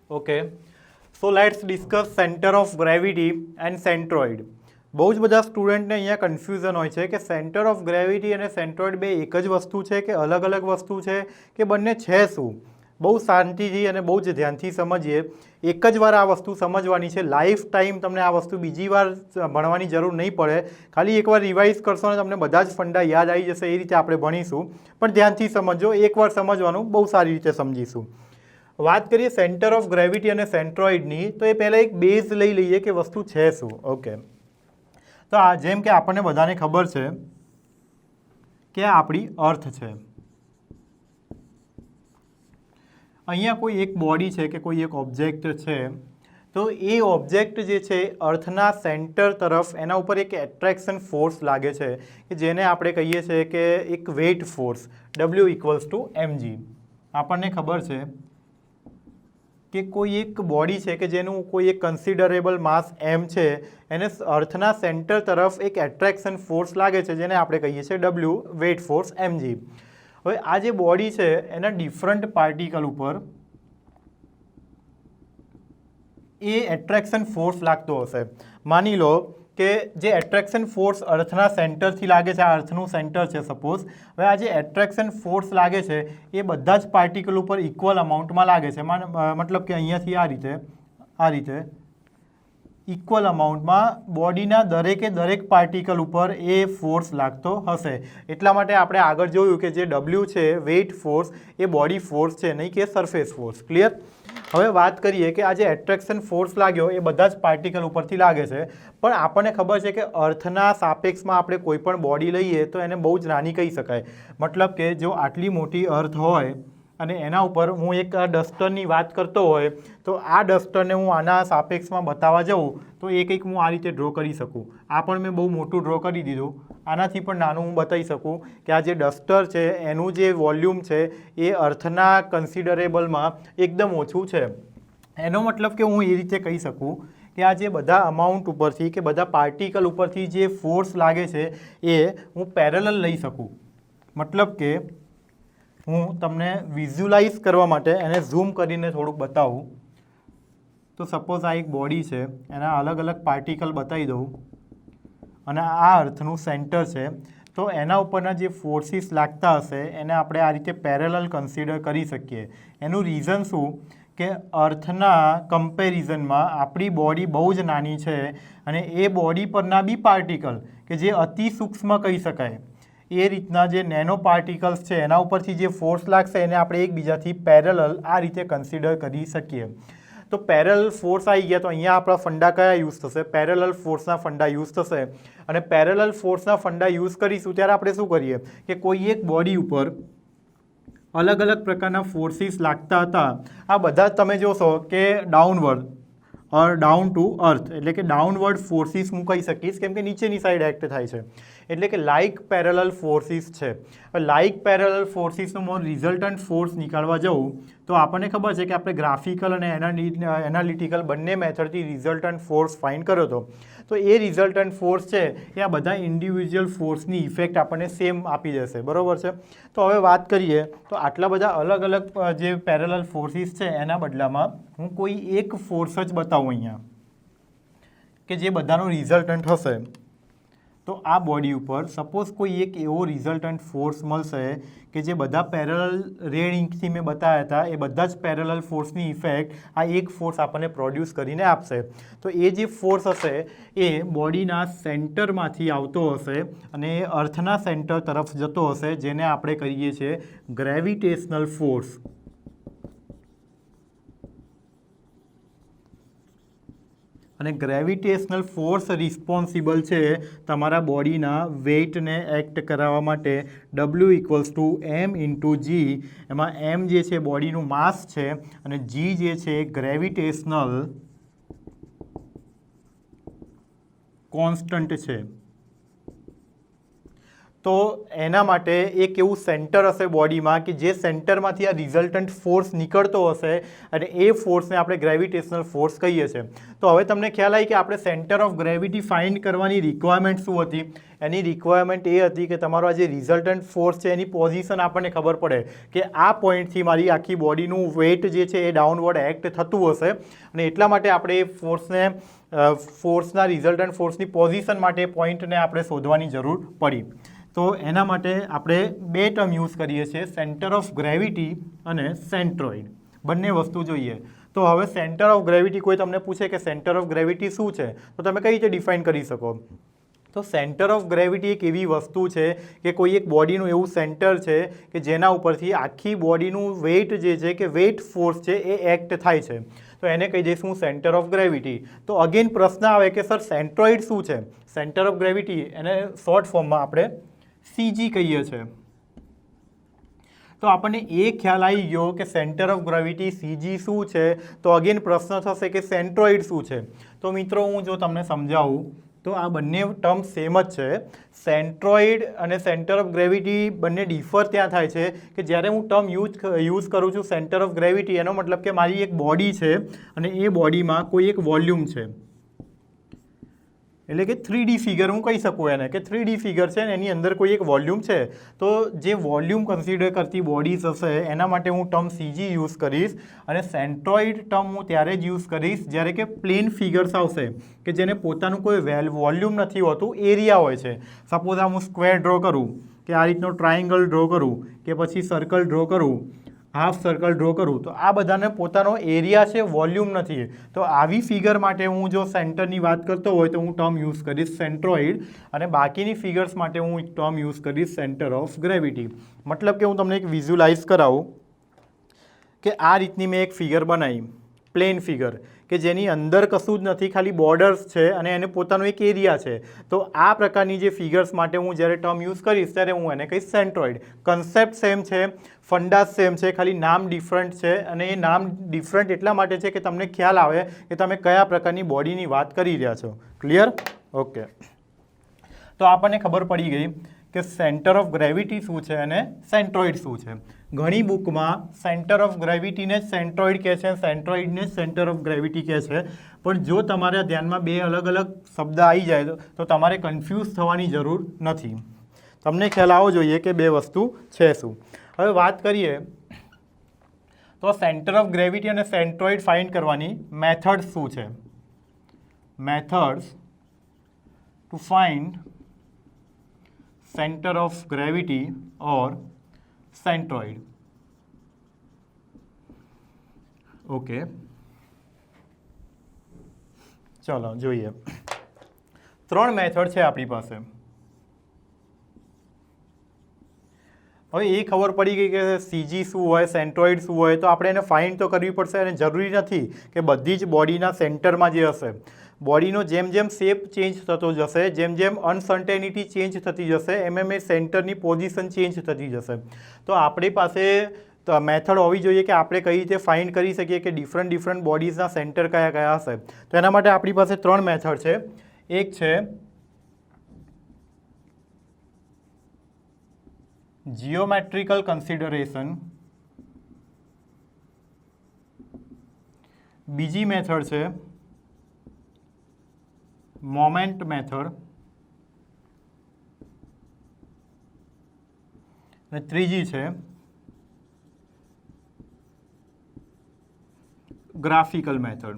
Okay, so let's discuss centre of gravity and centroid. બહુ જ બધા સ્ટુડન્ટને અહીંયા કન્ફ્યુઝન હોય છે કે સેન્ટર ઓફ ગ્રેવિટી અને સેન્ટ્રોઇડ બે એક જ વસ્તુ છે કે અલગ અલગ વસ્તુ છે કે બંને છે શું. બહુ શાંતિથી અને બહુ જ ધ્યાનથી સમજીએ. એક જ વાર આ વસ્તુ સમજવાની છે. લાઈફ ટાઈમ તમને આ વસ્તુ બીજી વાર ભણવાની જરૂર નહીં પડે. ખાલી એકવાર રિવાઇઝ કરશો અને તમને બધા જ ફંડા યાદ આવી જશે. એ રીતે આપણે ભણીશું, પણ ધ્યાનથી સમજો. એકવાર સમજવાનું, બહુ સારી રીતે સમજીશું. વાત કરીએ સેન્ટર ઓફ ગ્રેવિટી અને સેન્ટ્રોઇડની, તો એ પહેલાં એક બેઝ લઈ લઈએ કે વસ્તુ છે શું. ઓકે, તો આ જેમ કે આપણને બધાને ખબર છે કે આ આપણી અર્થ છે. અહીંયા કોઈ એક બોડી છે કે કોઈ એક ઓબ્જેક્ટ છે, તો એ ઓબ્જેક્ટ જે છે અર્થના સેન્ટર તરફ એના ઉપર એક એટ્રેક્શન ફોર્સ લાગે છે કે જેને આપણે કહીએ છીએ કે એક વેઇટ ફોર્સ, W=mg. આપણને ખબર છે કે કોઈ એક બોડી છે કે જેનું કોઈ એક કન્સિડરેબલ માસ m છે, એને અર્થના સેન્ટર તરફ એક એટ્રેક્શન ફોર્સ લાગે છે જેને આપણે કહીએ છીએ W, વેઇટ ફોર્સ mg. હવે આ જે બોડી છે એના ડિફરન્ટ પાર્ટિકલ ઉપર એ એટ્રેક્શન ફોર્સ લાગતો હશે. માની લો કે જે એટ્રેક્શન ફોર્સ અર્થના સેન્ટરથી લાગે છે, આ અર્થનું સેન્ટર છે સપોઝ. હવે આ જે એટ્રેક્શન ફોર્સ લાગે છે એ બધા જ પાર્ટિકલ ઉપર ઇક્વલ અમાઉન્ટમાં લાગે છે. મતલબ કે અહીંયાથી આ રીતે ઇક્વલ અમાઉન્ટમાં બોડીના દરેક પાર્ટિકલ ઉપર એ ફોર્સ લાગતો હશે. એટલા માટે આપણે આગળ જોયું કે જે W છે વેઇટ ફોર્સ, એ બોડી ફોર્સ છે, નહીં કે સરફેસ ફોર્સ. ક્લિયર? હવે વાત કરીએ કે આ જે એટ્રેક્શન ફોર્સ લાગ્યો એ બધા જ પાર્ટિકલ ઉપરથી લાગે છે, પણ આપણને ખબર છે કે અર્થના સાપેક્ષમાં આપણે કોઈ પણ બોડી લઈએ તો એને બહુ જ નાની કહી શકાય. મતલબ કે જો આટલી મોટી અર્થ હોય અને એના ઉપર હું એક ડસ્ટરની વાત કરતો હોય, તો આ ડસ્ટરને હું આના સાપેક્ષમાં બતાવવા જાઉં તો એ કંઈક હું આ રીતે ડ્રો કરી શકું. આ પણ મેં બહુ મોટું ડ્રો કરી દીધું. આનાથી પણ નાનું હું બતાવી શકું કે આ જે ડસ્ટર છે એનું જે વોલ્યુમ છે એ અર્થના કન્સિડરેબલમાં એકદમ ઓછું છે. એનો મતલબ કે હું એ રીતે કહી શકું કે આ જે બધા અમાઉન્ટ ઉપરથી કે બધા પાર્ટિકલ ઉપરથી જે ફોર્સ લાગે છે એ હું પેરેલલ લઈ શકું. મતલબ કે હું તમને વિઝ્યુલાઇઝ કરવા માટે એને ઝૂમ કરીને થોડુંક બતાવું. તો સપોઝ આ એક બોડી છે, એના અલગ અલગ પાર્ટિકલ બતાવી દઉં અને આ અર્થનું સેન્ટર છે, તો એના ઉપરના જે ફોર્સીસ લાગતા હશે એને આપણે આ રીતે પેરેલલ કન્સિડર કરી શકીએ. એનું રીઝન શું કે અર્થના કમ્પેરિઝનમાં આપણી બોડી બહુ જ નાની છે અને એ બોડી પરના બી પાર્ટિકલ કે જે અતિ સૂક્ષ્મ કહી શકાય, એ રીતના જે નેનો પાર્ટિકલ્સ છે એના ઉપરથી જે ફોર્સ લાગશે એને આપણે એકબીજાથી પેરેલલ આ રીતે કન્સિડર કરી શકીએ. તો પેરેલલ ફોર્સ આવી ગયા, તો અહીંયા આપણા ફંડા કયા યુઝ થશે? પેરેલલ ફોર્સના ફંડા યુઝ થશે. અને પેરેલલ ફોર્સના ફંડા યુઝ કરીશું ત્યારે આપણે શું કરીએ કે કોઈ એક બોડી ઉપર અલગ અલગ પ્રકારના ફોર્સીસ લાગતા હતા. આ બધા તમે જોશો કે downward or down to earth, એટલે કે ડાઉનવર્ડ ફોર્સીસ હું કહી શકીશ કેમ કે નીચેની સાઈડ એક્ટ થાય છે. એટલે કે લાઇક પેરેલલ ફોર્સીસ છે. લાઇક પેરેલલ ફોર્સીસનું હું રિઝલ્ટન્ટ ફોર્સ નીકાળવા જાઉં તો આપણને ખબર છે કે આપણે ગ્રાફિકલ અને એનાલિટિકલ બંને મેથડથી રિઝલ્ટન્ટ ફોર્સ ફાઇન્ડ કર્યો હતો. તો એ રિઝલ્ટન્ટ ફોર્સ છે એ આ બધા ઇન્ડિવિજ્યુઅલ ફોર્સની ઇફેક્ટ આપણને સેમ આપી દેશે. બરાબર છે? તો હવે વાત કરીએ તો આટલા બધા અલગ અલગ જે પેરેલલ ફોર્સીસ છે એના બદલામાં હું કોઈ એક ફોર્સ જ બતાવું અહીંયા કે જે બધાનો રિઝલ્ટન્ટ હશે. તો આ બોડી ઉપર સપોઝ કોઈ એક એવો રિઝલ્ટન્ટ ફોર્સ મળશે કે જે બધા પેરેલલ રેડ ઇંકથી મેં બતાવ્યા હતા એ બધા જ પેરેલલ ફોર્સની ઇફેક્ટ આ એક ફોર્સ આપણને પ્રોડ્યુસ કરીને આપશે. તો એ જે ફોર્સ હશે એ બોડીના સેન્ટરમાંથી આવતો હશે અને એ અર્થના સેન્ટર તરફ જતો હશે, જેને આપણે કહીએ છીએ ગ્રેવિટેશનલ ફોર્સ. અને ગ્રેવિટેશનલ ફોર્સ રિસ્પોન્સિબલ છે તમારા બોડીના વેઇટને એક્ટ કરાવવા માટે. W=m×g. એમાં m જે છે બોડીનું માસ છે અને g જે છે ગ્રેવિટેશનલ કોન્સ્ટન્ટ છે. તો એના માટે એક એવું સેન્ટર હશે બોડીમાં કે જે સેન્ટરમાંથી આ રિઝલ્ટન્ટ ફોર્સ નીકળતો હશે અને એ ફોર્સને આપણે ગ્રેવિટેશનલ ફોર્સ કહીએ છીએ. તો હવે તમને ખ્યાલ આવી કે આપણે સેન્ટર ઓફ ગ્રેવિટી ફાઇન્ડ કરવાની રિક્વાયરમેન્ટ શું હતી. એની રિક્વાયરમેન્ટ એ હતી કે તમારો આ જે રિઝલ્ટન્ટ ફોર્સ છે એની પોઝિશન આપણને ખબર પડે કે આ પોઈન્ટથી મારી આખી બોડીનું વેઇટ જે છે એ ડાઉનવર્ડ એક્ટ થતું હશે અને એટલા માટે આપણે એ ફોર્સના રિઝલ્ટન્ટ ફોર્સની પોઝિશન માટે પોઈન્ટને આપણે શોધવાની જરૂર પડી. તો એના માટે આપણે બે ટર્મ યુઝ કરીએ છીએ, સેન્ટર ઓફ ગ્રેવિટી અને સેન્ટ્રોઇડ. બંને વસ્તુ જોઈએ. તો હવે સેન્ટર ઓફ ગ્રેવિટી કોઈ તમને પૂછે કે સેન્ટર ઓફ ગ્રેવિટી શું છે તો તમે કઈ રીતે ડિફાઇન કરી શકો. તો સેન્ટર ઓફ ગ્રેવિટી એક એવી વસ્તુ છે કે કોઈ એક બોડીનું એવું સેન્ટર છે કે જેના ઉપરથી આખી બોડીનું વેઇટ જે છે કે વેઇટ ફોર્સ છે એ એક્ટ થાય છે. તો એને કહી દઈશું સેન્ટર ઓફ ગ્રેવિટી. તો અગેન પ્રશ્ન આવે કે સર સેન્ટ્રોઇડ શું છે. સેન્ટર ઓફ ગ્રેવિટી એને શોર્ટ ફોર્મમાં આપણે CG કહીએ છીએ. તો આપણને એ ખ્યાલ આવી ગયો કે સેન્ટર ઓફ ગ્રેવિટી CG શું છે. તો અગેન પ્રશ્ન થશે કે સેન્ટ્રોઇડ શું છે. તો મિત્રો હું જો તમને સમજાવું તો આ બંને ટર્મ સેમ જ છે. સેન્ટ્રોઇડ અને સેન્ટર ઓફ ગ્રેવિટી બંને ડિફર ત્યાં થાય છે કે જ્યારે હું ટર્મ યુઝ કરું છું સેન્ટર ઓફ ગ્રેવિટી, એનો મતલબ કે મારી એક બોડી છે અને એ બોડીમાં કોઈ એક વોલ્યુમ છે, એટલે કે 3D ફિગર હું કહી શકું એને કે 3D ફિગર છે ને એની અંદર કોઈ એક વોલ્યુમ છે. તો જે વોલ્યુમ કન્સિડર કરતી બોડીઝ હશે એના માટે હું ટર્મ CG યુઝ કરીશ અને સેન્ટ્રોઇડ ટર્મ હું ત્યારે જ યુઝ કરીશ જ્યારે કે પ્લેન ફિગર્સ આવશે કે જેને પોતાનું કોઈ વોલ્યુમ નથી હોતું, એરિયા હોય છે. સપોઝ આ હું સ્ક્વેર ડ્રો કરું કે આ રીતનો ટ્રાયંગલ ડ્રો કરું કે પછી સર્કલ ડ્રો કરું, હાફ સર્કલ ડ્રો કરું, તો આ બધાને પોતાનો એરિયા છે, વોલ્યુમ નથી. તો આવી ફિગર માટે હું જો સેન્ટરની વાત કરતો હોય તો હું ટર્મ યુઝ કરીશ સેન્ટ્રોઇડ અને બાકીની ફિગર્સ માટે હું એક ટર્મ યુઝ કરીશ સેન્ટર ઓફ ગ્રેવિટી. મતલબ કે હું તમને એક વિઝ્યુલાઇઝ કરાવું કે આ રીતની મેં એક ફિગર બનાવી, પ્લેન ફિગર કે જેની અંદર કશું જ નથી, ખાલી બોર્ડર્સ છે અને એને પોતાનો એક એરિયા છે. તો આ પ્રકારની જે ફિગર્સ માટે હું જ્યારે ટર્મ યુઝ કરીશ ત્યારે હું એને કહીશ સેન્ટ્રોઇડ. કન્સેપ્ટ સેમ છે, ફંડાસ સેમ છે, ખાલી નામ ડિફરન્ટ છે અને એ નામ ડિફરન્ટ એટલા માટે છે કે તમને ખ્યાલ આવે કે તમે કયા પ્રકારની બોડીની વાત કરી રહ્યા છો. ક્લિયર? ઓકે. તો આપણને ખબર પડી ગઈ કે સેન્ટર ઓફ ગ્રેવિટી શું છે અને સેન્ટ્રોઇડ શું છે. ઘણી બુકમાં સેન્ટર ઓફ ગ્રેવિટીને જ સેન્ટ્રોઇડ કહે છે, સેન્ટ્રોઇડને જ સેન્ટર ઓફ ગ્રેવિટી કહે છે. પણ જો તમારા ધ્યાનમાં બે અલગ અલગ શબ્દ આવી જાય તો તમારે કન્ફ્યુઝ થવાની જરૂર નથી. તમને ખ્યાલ આવવો જોઈએ કે બે વસ્તુ છે શું. હવે વાત કરીએ તો સેન્ટર ઓફ ગ્રેવિટી અને સેન્ટ્રોઇડ ફાઇન્ડ કરવાની મેથડ શું છે. Methods to find centre of gravity or centroid. Okay, ચલો જોઈએ. 3 મેથડ છે આપણી પાસે. હવે એ ખબર પડી ગઈ કે CG શું હોય, સેન્ટ્રોઇડ શું હોય, તો આપણે એને ફાઇન્ડ તો કરવી પડશે અને જરૂરી નથી કે બધી જ બોડીના સેન્ટરમાં જે હશે, બોડીનો જેમ જેમ શેપ ચેન્જ થતો જશે, જેમ જેમ અનસર્ટેનિટી ચેન્જ થતી જશે, એમ એ સેન્ટરની પોઝિશન ચેન્જ થતી જશે. તો આપણી પાસે મેથડ હોવી જોઈએ કે આપણે કઈ રીતે ફાઇન્ડ કરી શકીએ કે ડિફરન્ટ બોડીઝના સેન્ટર કયા કયા હશે. તો એના માટે આપણી પાસે 3 મેથડ છે. એક છે જીઓમેટ્રિકલ કન્સિડરેશન, બીજી મેથડ છે મોમેન્ટ મેથડ અને ત્રીજી છે ગ્રાફિકલ મેથડ.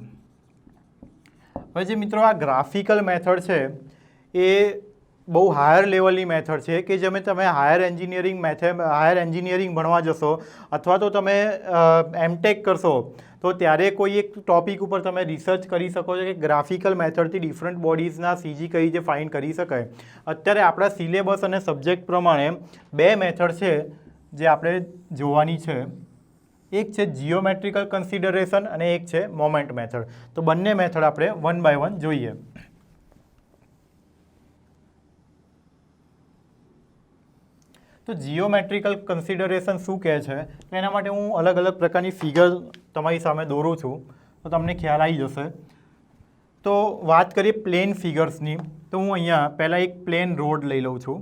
હવે જે મિત્રો આ ગ્રાફિકલ મેથડ છે એ બહુ હાયર લેવલની મેથડ છે કે જેમ તમે હાયર એન્જિનિયરિંગ ભણવા જશો અથવા તો તમે એમટેક કરશો તો ત્યારે કોઈ એક ટોપિક ઉપર તમે રિસર્ચ કરી શકો છો કે ગ્રાફિકલ મેથડથી ડિફરન્ટ બોડીઝના CG કઈ રીતે ફાઇન્ડ કરી શકાય. અત્યારે આપણા સિલેબસ અને સબ્જેક્ટ પ્રમાણે 2 મેથડ છે જે આપણે જોવાની છે. એક છે જીઓમેટ્રિકલ કન્સિડરેશન અને એક છે મોમેન્ટ મેથડ. તો બંને મેથડ આપણે 1 by 1 જોઈએ. તો જીઓમેટ્રિકલ કન્સિડરેશન શું કહે છે તો એના માટે હું અલગ અલગ પ્રકારની ફિગર તમારી સામે દોરું છું તો તમને ખ્યાલ આવી જશે. તો વાત કરીએ પ્લેન ફિગર્સની, તો હું અહીંયા પહેલાં એક પ્લેન રોડ લઈ લઉં છું.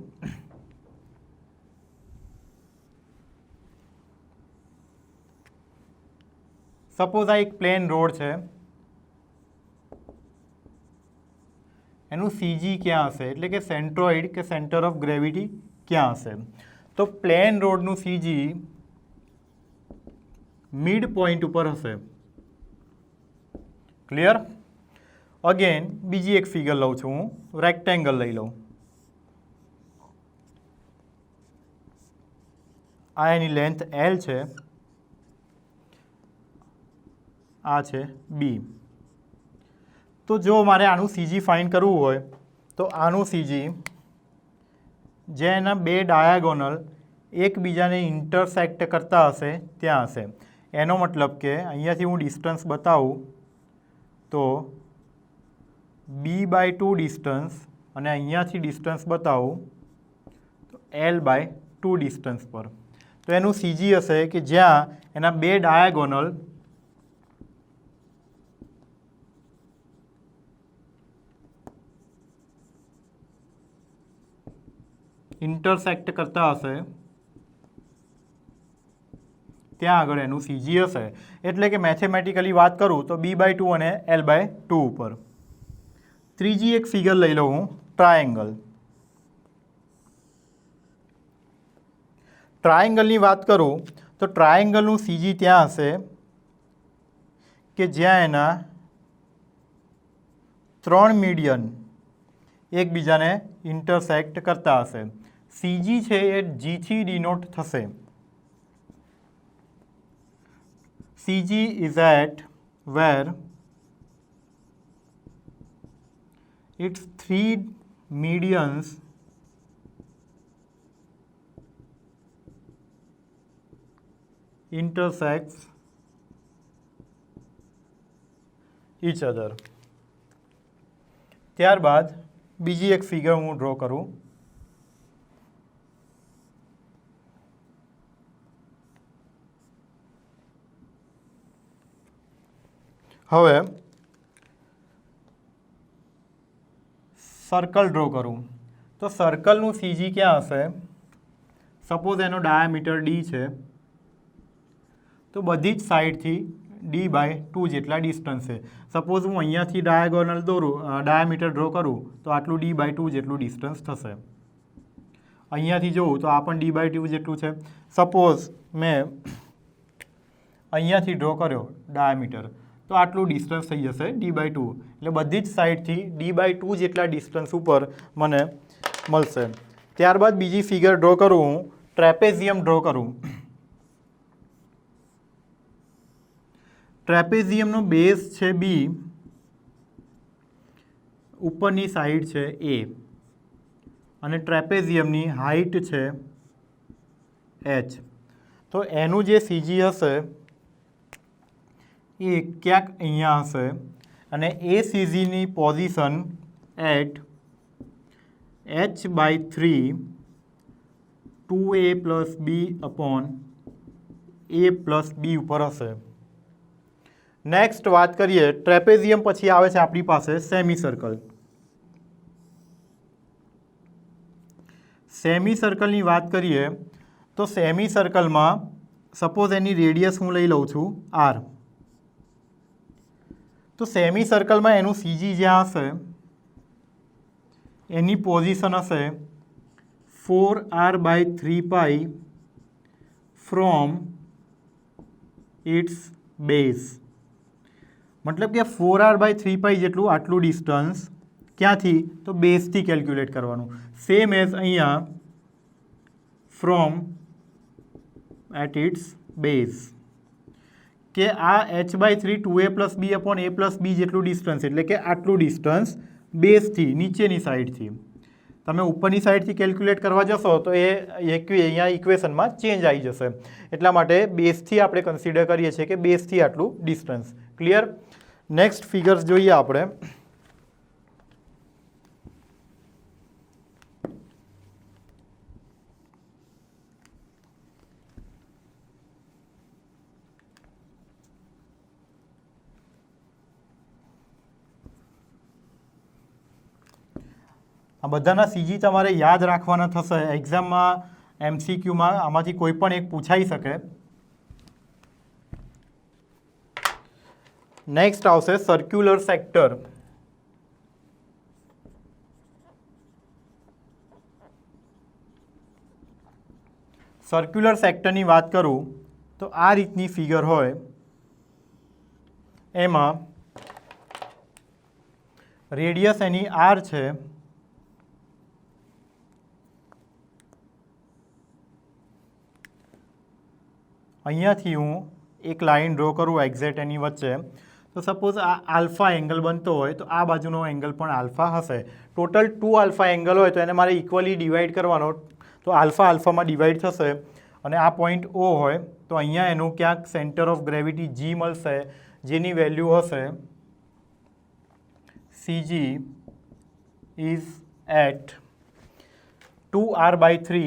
સપોઝ આ એક પ્લેન રોડ છે, એનું સીજી ક્યાં હશે, એટલે કે સેન્ટ્રોઇડ કે સેન્ટર ઓફ ગ્રેવિટી ક્યાં હશે? તો પ્લેન રોડનું સીજી મિડ પોઈન્ટ ઉપર હશે. ક્લિયર? અગેન બીજી એક ફિગર લઉં છું હું, રેક્ટેંગલ લઈ લઉં. આ એની લેન્થ L છે, આ છે B. તો જો મારે આનું સીજી ફાઇન્ડ કરવું હોય તો આનું સીજી જે એના બે ડાયાગોનલ એકબીજાને ઇન્ટરસેક્ટ કરતા હશે ત્યાં હશે. એનો મતલબ કે અહીંયાથી હું ડિસ્ટન્સ બતાવું તો B/2 ડિસ્ટન્સ અને અહીંયાથી ડિસ્ટન્સ બતાવું તો L/2 ડિસ્ટન્સ પર. તો એનું સીજી હશે કે જ્યાં એના બે ડાયાગોનલ ઇન્ટરસેક્ટ કરતા હશે ત્યાં આગળ એનું સીજી હશે. એટલે કે મેથેમેટિકલી વાત કરું તો B/2 અને L/2 ઉપર. ત્રીજી એક ફિગર લઈ લઉં હું, ટ્રાયેંગલ. ટ્રાયેંગલની વાત કરું તો ટ્રાયેંગલનું સીજી ત્યાં હશે કે જ્યાં એના ત્રણ મીડિયન એકબીજાને ઇન્ટરસેક્ટ કરતા હશે. સીજી છે એ જીથી ડિનોટ થશે. CG is at where its three medians intersects each other. ત્યારબાદ બીજી એક ફિગર હું ડ્રો કરું. હવે સર્કલ ડ્રો કરું તો સર્કલનું સીજી ક્યાં હશે? સપોઝ એનો ડાયામીટર D છે, તો બધી જ સાઈડથી D/2 જેટલા ડિસ્ટન્સ છે. સપોઝ હું અહીંયાથી ડાયાગોનલ દોરું, ડાયામીટર ડ્રો કરું તો આટલું D/2 જેટલું ડિસ્ટન્સ થશે. અહીંયાથી જોઉં તો આ પણ D/2 જેટલું છે. સપોઝ મેં અહીંયાથી ડ્રો કર્યો ડાયામીટર તો આટલું ડિસ્ટન્સ થઈ જશે D/2. એટલે બધી જ સાઈડથી D/2 જેટલા ડિસ્ટન્સ ઉપર મને મળશે. ત્યારબાદ બીજી ફિગર ડ્રો કરું હું, ટ્રેપેઝિયમ ડ્રો કરું. ટ્રેપેઝિયમનો બેઝ છે B, ઉપરની સાઈડ છે A અને ટ્રેપેઝિયમની હાઇટ છે H. તો એનું જે સીજી હશે એ ક્યાંક અહીંયા હશે અને એ સીજીની position at H/3 2A + B/A + B ઉપર હશે. નેક્સ્ટ વાત કરીએ ટ્રેપેઝિયમ પછી આવે છે આપણી પાસે સેમી સર્કલ. સેમી સર્કલની વાત કરીએ તો સેમી સર્કલમાં સપોઝ એની રેડિયસ હું લઈ લઉં છું R. તો સેમી સર્કલમાં એનું સીજી જ્યાં હશે એની પોઝિશન હશે 4R/3π ફ્રોમ ઇટ્સ બેઝ. મતલબ કે 4R/3π જેટલું આટલું ડિસ્ટન્સ ક્યાંથી? તો બેઝથી કેલ્ક્યુલેટ કરવાનું. સેમ એઝ અહીંયા ફ્રોમ એટ ઇટ્સ બેઝ કે આ H/3 2A + B/A + B જેટલું ડિસ્ટન્સ, એટલે કે આટલું ડિસ્ટન્સ બેઝથી નીચેની સાઈડથી. તમે ઉપરની સાઈડથી કેલ્ક્યુલેટ કરવા જશો તો એ અહીંયા ઇક્વેશનમાં ચેન્જ આવી જશે. એટલા માટે બેઝથી આપણે કન્સિડર કરીએ છીએ કે બેઝથી આટલું ડિસ્ટન્સ. ક્લિયર? નેક્સ્ટ ફિગર્સ જોઈએ આપણે. આ બધાના સીજી તમારે યાદ રાખવાના થશે. એક્ઝામમાં MCQમાં આમાંથી કોઈ પણ એક પૂછાઈ શકે. નેક્સ્ટ આવશે સર્ક્યુલર સેક્ટર. સર્ક્યુલર સેક્ટરની વાત કરું તો આ રીતની ફિગર હોય, એમાં રેડિયસ એની આર છે, અહીંયાથી હું એક લાઇન ડ્રો કરું એક્ઝેક્ટ એની વચ્ચે, તો સપોઝ આ આલ્ફા એંગલ બનતો હોય તો આ બાજુનો એંગલ પણ આલ્ફા હશે. ટોટલ 2 આલ્ફા એંગલ હોય તો એને મારે ઇક્વલી ડિવાઈડ કરવાનો, તો આલ્ફા આલ્ફામાં ડિવાઈડ થશે અને આ પોઈન્ટ ઓ હોય તો અહીંયા એનું ક્યાંક સેન્ટર ઓફ ગ્રેવિટી જી મળશે, જેની વેલ્યુ હશે CG is at 2r/3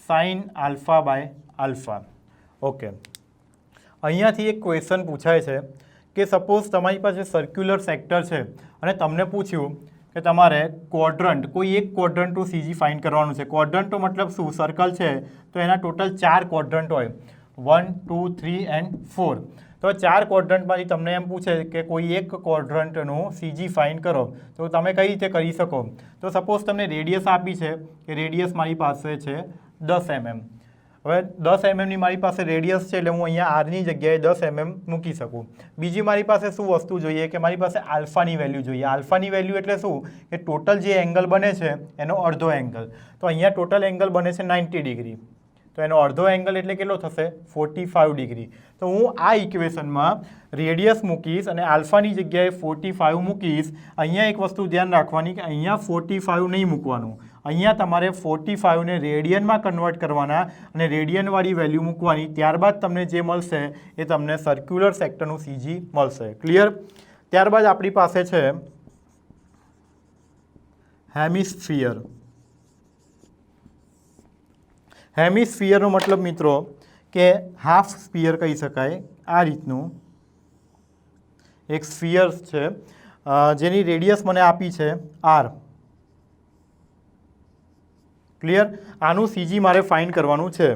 sin alpha by alpha. Okay, અહીંયાથી એક ક્વેશ્ચન પૂછાય છે કે સપોઝ તમારી પાસે સર્ક્યુલર સેક્ટર છે અને તમને પૂછ્યું કે તમારે ક્વોડ્રન્ટ, કોઈ એક ક્વોડ્રન્ટનું CG ફાઇન્ડ કરવાનું છે. ક્વોડ્રન્ટનો મતલબ શું? સર્કલ છે તો એના ટોટલ 4 ક્વોડ્રન્ટ હોય, 1, 2, 3 એન્ડ 4. તો 4 ક્વોડ્રન્ટમાંથી તમને એમ પૂછે કે કોઈ એક ક્વોડ્રન્ટનું CG ફાઇન્ડ કરો, તો તમે કઈ રીતે કરી શકો? તો સપોઝ તમને રેડિયસ આપી છે કે રેડિયસ મારી પાસે છે 10 mm. હવે 10 mmની મારી પાસે રેડિયસ છે એટલે હું અહીંયા આરની જગ્યાએ 10 mm મૂકી શકું. બીજી મારી પાસે શું વસ્તુ જોઈએ કે મારી પાસે આલ્ફાની વેલ્યુ જોઈએ. આલ્ફાની વેલ્યુ એટલે શું? કે ટોટલ જે એંગલ બને છે એનો અડધો એંગલ. તો અહીંયા ટોટલ એંગલ બને છે 90 ડિગ્રી, તો એનો અડધો એંગલ એટલે કેટલો થશે? 45 ડિગ્રી. તો હું આ ઇક્વેશનમાં રેડિયસ મૂકીશ અને આલ્ફાની જગ્યાએ 45 મૂકીશ. અહીંયા એક વસ્તુ ધ્યાન રાખવાની કે અહીંયા 45 નહીં મૂકવાનું, અહીંયા તમારે 45ને રેડિયનમાં કન્વર્ટ કરવાના અને રેડિયનવાળી વેલ્યુ મૂકવાની. ત્યારબાદ તમને જે મળશે એ તમને સર્ક્યુલર સેક્ટરનું CG મળશે. ક્લિયર? ત્યારબાદ આપણી પાસે છે હેમિસ્ફિયર. હેમિસ્ફિયરનો મતલબ મિત્રો કે હાફ સ્ફિયર કહી શકાય. આ રીતનું એક સ્ફિયર છે જેની રેડિયસ મને આપી છે R. ક્લિયર? આનું CG મારે ફાઇન્ડ કરવાનું છે.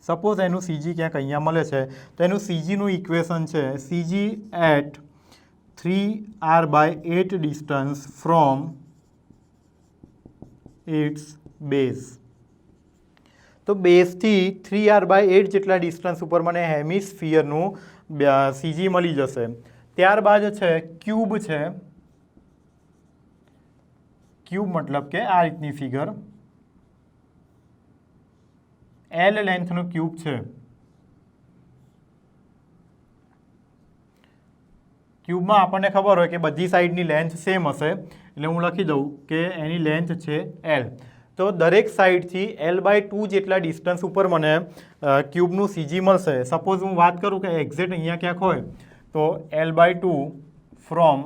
સપોઝ એનું CG ક્યાંક અહીંયા મળે છે તો એનું CGનું ઇક્વેશન છે CG at 3r/8 distance from its base. તો બેઝથી 3r/8 જેટલા ડિસ્ટન્સ ઉપર મને હેમિસ્ફિયરનું CG મળી જશે. ત્યારબાદ છે ક્યુબ છે. ક્યુબ મતલબ કે આ રીતની ફિગર, L લેન્થનું ક્યુબ છે. ક્યુબમાં આપણને ખબર હોય કે બધી સાઈડની લેન્થ સેમ હશે, એટલે હું લખી દઉં કે એની લેન્થ છે L. તો દરેક સાઈડથી L/2 જેટલા ડિસ્ટન્સ ઉપર મને ક્યુબનું CG મળશે. સપોઝ હું વાત કરું કે એક્ઝેક્ટ અહીંયા ક્યાંક હોય તો L/2 ફ્રોમ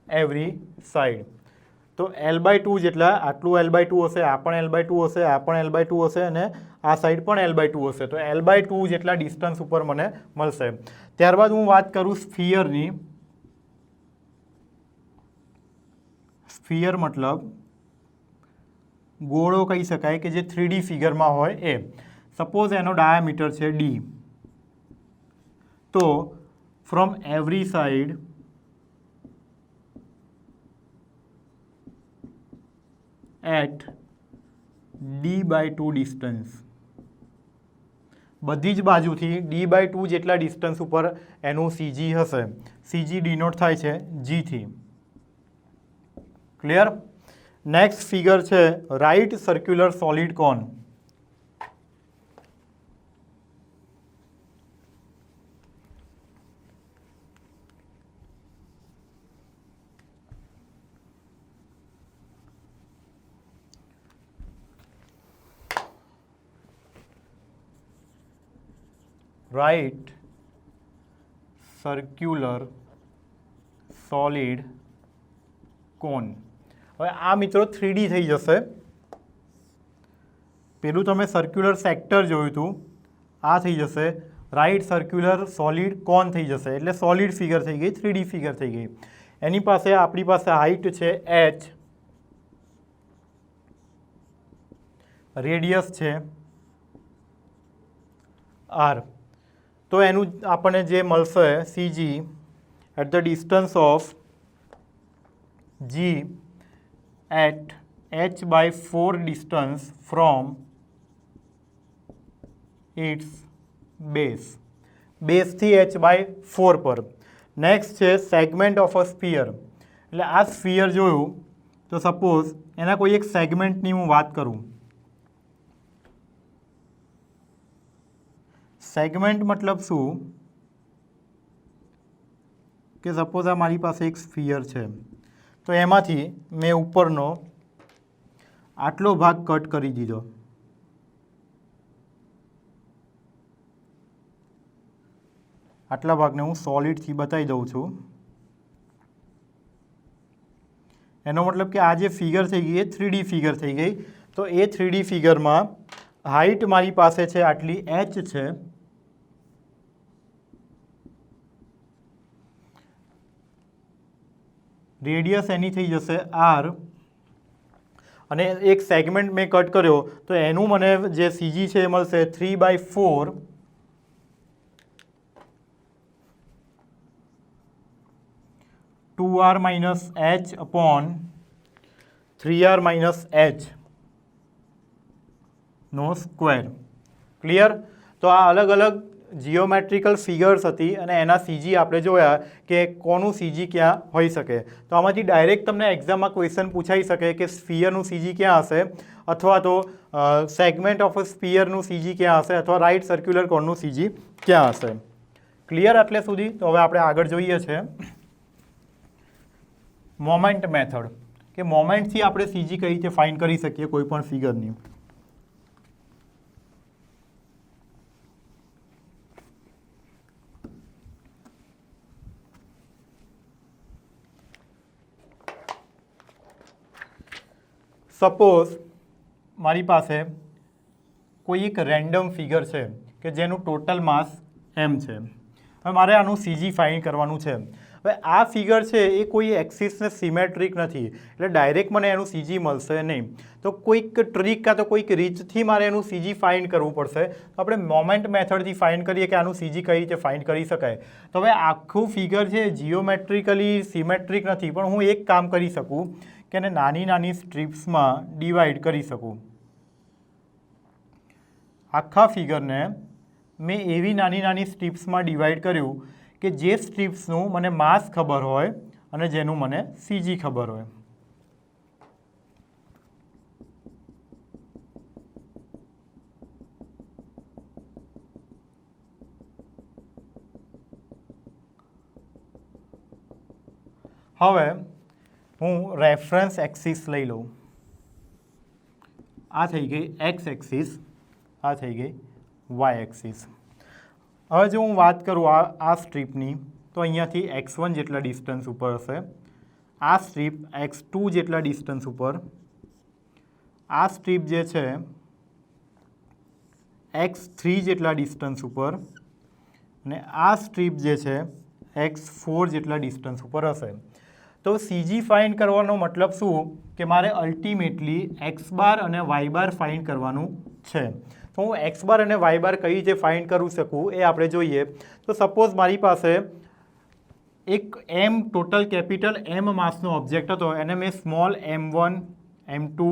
એવરી સાઈડ. તો L/2 જેટલા, આટલું L/2 હશે, આ પણ L/2 હશે, આ પણ L/2 હશે અને આ સાઈડ પણ L/2 હશે. તો L/2 જેટલા ડિસ્ટન્સ ઉપર મને મળશે. ત્યારબાદ હું વાત કરું સ્ફિયરની. સ્ફિયર મતલબ ગોળો કહી શકાય કે જે 3D ફિગરમાં હોય એ. સપોઝ એનો ડાયામીટર છે D. તો from every side at D/2 distance, બધી જ બાજુથી D/2 જેટલા ડિસ્ટન્સ ઉપર એનું CG હશે. CG ડિનોટ થાય છે G થી. ક્લિયર? નેક્સ્ટ ફિગર છે રાઇટ સર્ક્યુલર સોલિડ કોન. રાઇટ સર્ક્યુલર સોલિડ કોન. હવે આ મિત્રો 3D થઈ જશે. પેલું તમે સર્ક્યુલર સેક્ટર જોયું હતું, આ થઈ જશે રાઇટ સર્ક્યુલર સોલિડ કોન થઈ જશે. એટલે સોલિડ ફિગર થઈ ગઈ, 3D ફિગર થઈ ગઈ. એની પાસે આપણી પાસે હાઇટ છે h, રેડિયસ છે આર. તો એનું આપણને જે મળશે CG at the distance of G at h/4 distance from its base. બેઝથી h/4 પર. નેક્સ્ટ છે સેગમેન્ટ ઓફ અ સ્ફિયર. એટલે આ સ્ફિયર જોયું તો સપોઝ એના કોઈ એક સેગમેન્ટની હું વાત કરું. સેગમેન્ટ મતલબ શું કે સપોઝ આ મારી પાસે એક સ્ફિયર છે, તો એમાંથી મેં ઉપરનો આટલો ભાગ કટ કરી દીધો. આટલા ભાગને હું સોલિડથી બતાવી દઉં છું. એનો મતલબ કે આ જે ફિગર થઈ ગઈ એ 3D ફિગર થઈ ગઈ. તો એ 3D ફિગરમાં હાઇટ મારી પાસે છે આટલી h છે, રેડિયસ એની થઈ જશે r, અને એક સેગમેન્ટ મેં કટ કર્યો તો એનું મને જે CG છે એ મળશે 3/4 2r - h upon 3r - h નો સ્ક્વેર. ક્લિયર? તો આ અલગ અલગ જીઓમેટ્રિકલ ફિગર્સ હતી અને એના CG આપણે જોયા કે કોનું CG ક્યાં હોઈ શકે. તો આમાંથી ડાયરેક્ટ તમને એક્ઝામમાં ક્વેશ્ચન પૂછાઈ શકે કે સ્ફિયરનું CG ક્યાં હશે, અથવા તો સેગમેન્ટ ઓફ અ સ્ફિયરનું CG ક્યાં હશે, અથવા રાઇટ સર્ક્યુલર કોનનું CG ક્યાં હશે. ક્લિયર આટલે સુધી? તો હવે આપણે આગળ જોઈએ છે મોમેન્ટ મેથડ, કે મોમેન્ટથી આપણે CG કઈ રીતે ફાઇન્ડ કરી શકીએ કોઈ પણ ફિગરની. સપોઝ મારી પાસે કોઈ એક રેન્ડમ ફિગર છે કે જેનું ટોટલ માસ m છે. હવે મારે આનું CG ફાઇન્ડ કરવાનું છે. હવે આ ફિગર છે એ કોઈ એક્સિસને સિમેટ્રિક નથી, એટલે ડાયરેક્ટ મને એનું CG મળશે નહીં. તો કોઈક ટ્રીક કાં તો કોઈક રીતથી મારે એનું CG ફાઇન્ડ કરવું પડશે. તો આપણે મોમેન્ટ મેથડથી ફાઇન્ડ કરીએ કે આનું CG કઈ રીતે ફાઇન્ડ કરી શકાય. તો હવે આખું ફિગર છે જીઓમેટ્રિકલી સિમેટ્રિક નથી, પણ હું એક કામ કરી શકું કે એને નાની નાની સ્ટ્રીપ્સમાં ડિવાઈડ કરી શકું. આખા ફિગરને મેં એવી નાની નાની સ્ટ્રીપ્સમાં ડિવાઈડ કર્યું કે જે સ્ટ્રીપ્સનું મને માસ ખબર હોય અને જેનું મને CG ખબર હોય. હવે હું રેફરન્સ એક્સિસ લઈ લઉં. આ થઈ ગઈ x એક્સિસ, આ થઈ ગઈ y એક્સિસ. હવે જો હું વાત કરું આ સ્ટ્રીપની, તો અહીંયાથી x1 જેટલા ડિસ્ટન્સ ઉપર હશે, આ સ્ટ્રીપ x2 જેટલા ડિસ્ટન્સ ઉપર, આ સ્ટ્રીપ જે છે x3 જેટલા ડિસ્ટન્સ ઉપર, અને આ સ્ટ્રીપ જે છે x4 જેટલા ડિસ્ટન્સ ઉપર હશે. તો CG ફાઇન્ડ કરવાનો મતલબ શું કે મારે અલ્ટિમેટલી x બાર અને y બાર ફાઇન્ડ કરવાનું છે. તો હું x બાર અને y બાર કઈ રીતે ફાઇન્ડ કરી શકું એ આપણે જોઈએ. તો સપોઝ મારી પાસે એક m ટોટલ કેપિટલ M માસનો ઓબ્જેક્ટ હતો, એને મેં small m1, m2,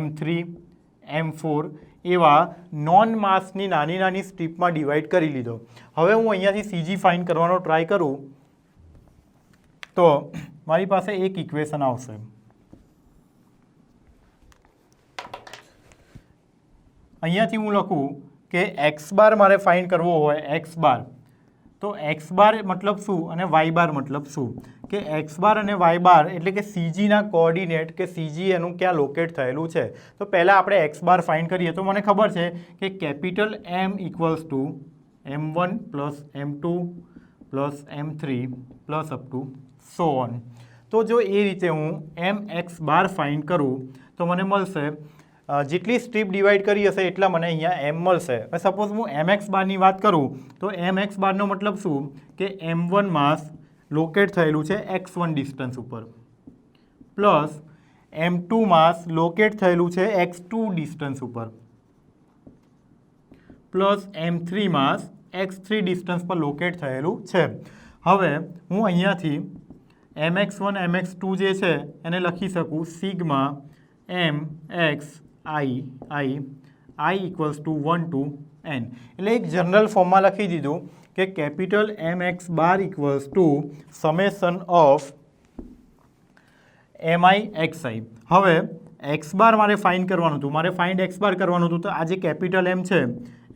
m3, m4 એવા નોન માસની નાની નાની સ્ટ્રીપમાં ડિવાઈડ કરી લીધો. હવે હું અહીંયાથી CG ફાઇન્ડ કરવાનો ટ્રાય કરું તો મારી પાસે એક ઇક્વેશન આવશે. અહીંયાથી હું લખું કે x બાર મારે ફાઇન્ડ કરવો હોય, x બાર, તો x બાર મતલબ શું અને y બાર મતલબ શું? કે x બાર અને y બાર એટલે કે CGના કોઓર્ડિનેટ, કે CG એનું ક્યાં લોકેટ થયેલું છે. તો પહેલાં આપણે x બાર ફાઇન્ડ કરીએ. તો મને ખબર છે કે capital M equals to m1 plus m2 plus m3 plus up to so on. તો જો એ રીતે હું mx બાર ફાઇન્ડ કરું તો મને મળશે જેટલી સ્ટ્રીપ ડિવાઈડ કરી હશે એટલા મને અહીંયા m મળશે. હવે સપોઝ હું mx બારની વાત કરું તો mx બારનો મતલબ શું કે m1 માસ લોકેટ થયેલું છે x1 ડિસ્ટન્સ ઉપર, પ્લસ m2 માસ લોકેટ થયેલું છે x2 ડિસ્ટન્સ ઉપર, પ્લસ M3 માસ x3 ડિસ્ટન્સ પર લોકેટ થયેલું છે. હવે હું અહીંયાથી mx1 mx2 જે છે એને લખી શકું sigma mx i equals to 1 to n. એટલે એક જનરલ ફોર્મમાં લખી દીધું કે capital mx bar equals two summation of mi xi. હવે એક્સ બાર મારે ફાઇન્ડ કરવાનું હતું, મારે ફાઇન્ડ એક્સ બાર કરવાનું હતું, તો આ જે કેપિટલ એમ છે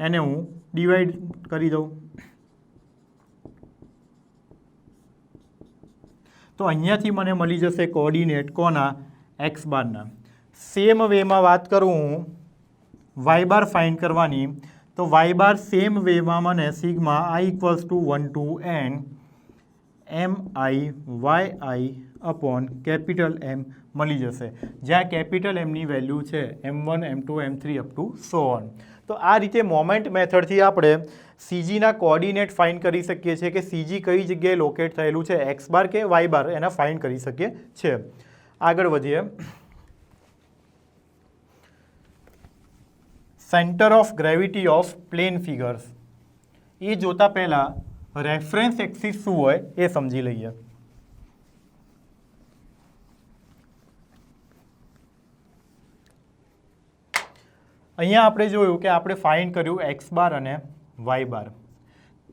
એને હું ડિવાઈડ કરી દઉં. તો અહીંયાથી મને મળી જશે કોઓર્ડિનેટ કોના એક્સ બારના. સેમ વેમાં વાત કરું હું વાય બાર ફાઇન્ડ કરવાની, તો વાય બાર સેમ વેમાં મને sigma I equals to 1 to n mi yi upon capital M મળી જશે, જ્યાં કેપિટલ એમની વેલ્યુ છે m1 m2 m3 up to so on. તો આ રીતે મોમેન્ટ મેથડથી આપણે સીજીના કોઓર્ડિનેટ ફાઇન્ડ કરી શકીએ છીએ કે સીજી કઈ જગ્યાએ લોકેટ થયેલું છે, એક્સ બાર કે વાય બાર, એના ફાઇન્ડ કરી શકીએ છીએ. આગળ વધીએ. Centre of gravity of plane figures. એ જોતા પહેલાં રેફરન્સ એક્સિસ શું હોય એ સમજી લઈએ. અહીંયા આપણે જોયું કે આપણે ફાઇન્ડ કર્યું એક્સ બાર અને વાય બાર.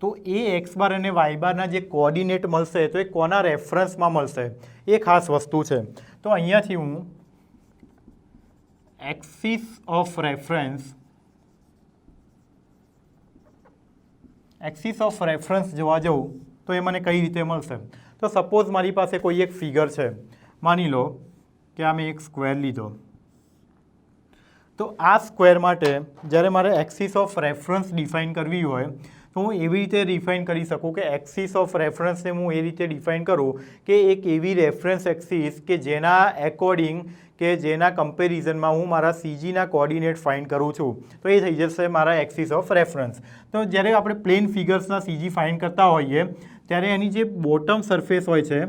તો એ એક્સ બાર અને વાય બારના જે કોઓર્ડિનેટ મળશે તો એ કોના રેફરન્સમાં મળશે એ ખાસ વસ્તુ છે. તો અહીંયાથી હું એક્સિસ ઓફ રેફરન્સ જોવા જાઉં તો એ મને કઈ રીતે મળશે. તો સપોઝ મારી પાસે કોઈ એક ફિગર છે, માની લો કે આ મેં એક સ્ક્વેર લીધો. તો આ સ્ક્વેર માટે જ્યારે મારે એક્સિસ ઓફ રેફરન્સ ડિફાઇન કરવી હોય તો હું એવી રીતે ડિફાઇન કરી શકું કે એક્સિસ ઓફ રેફરન્સને હું એ રીતે ડિફાઇન કરું કે એક એવી રેફરન્સ એક્સિસ કે જેના એકોર્ડિંગ કે જેના કમ્પેરિઝનમાં હું મારા સીજીના કોઓર્ડિનેટ ફાઇન્ડ કરું છું, તો એ થઈ જશે મારા એક્સિસ ઓફ રેફરન્સ. તો જ્યારે આપણે પ્લેન ફિગર્સના સીજી ફાઇન્ડ કરતા હોઈએ ત્યારે એની જે બોટમ સરફેસ હોય છે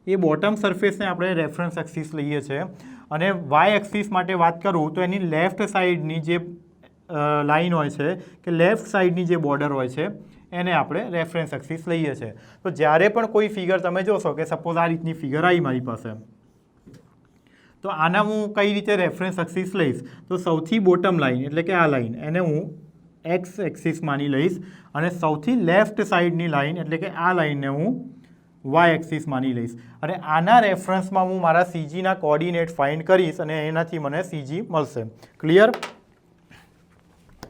એ બોટમ સરફેસને આપણે રેફરન્સ એક્સિસ લઈએ છીએ. અને વાય એક્સિસ માટે વાત કરું તો એની લેફ્ટ સાઈડની જે લાઇન હોય છે કે લેફ્ટ સાઈડની જે બોર્ડર હોય છે એને આપણે રેફરન્સ એક્સિસ લઈએ છીએ. તો જ્યારે પણ કોઈ ફિગર તમે જોશો કે સપોઝ આ રીતની ફિગર આવી મારી પાસે, તો આના હું કઈ રીતે રેફરન્સ એક્સિસ લઈશ, તો સૌથી બોટમ લાઇન એટલે કે આ લાઇન એને હું એક્સ એક્સિસ માની લઈશ અને સૌથી લેફ્ટ સાઈડની લાઇન એટલે કે આ લાઇનને હું વાય એક્સિસ માની લઈશ. અને આના રેફરન્સમાં હું મારા સીજીના કોઓર્ડિનેટ ફાઇન્ડ કરીશ અને એનાથી મને સીજી મળશે. ક્લિયર?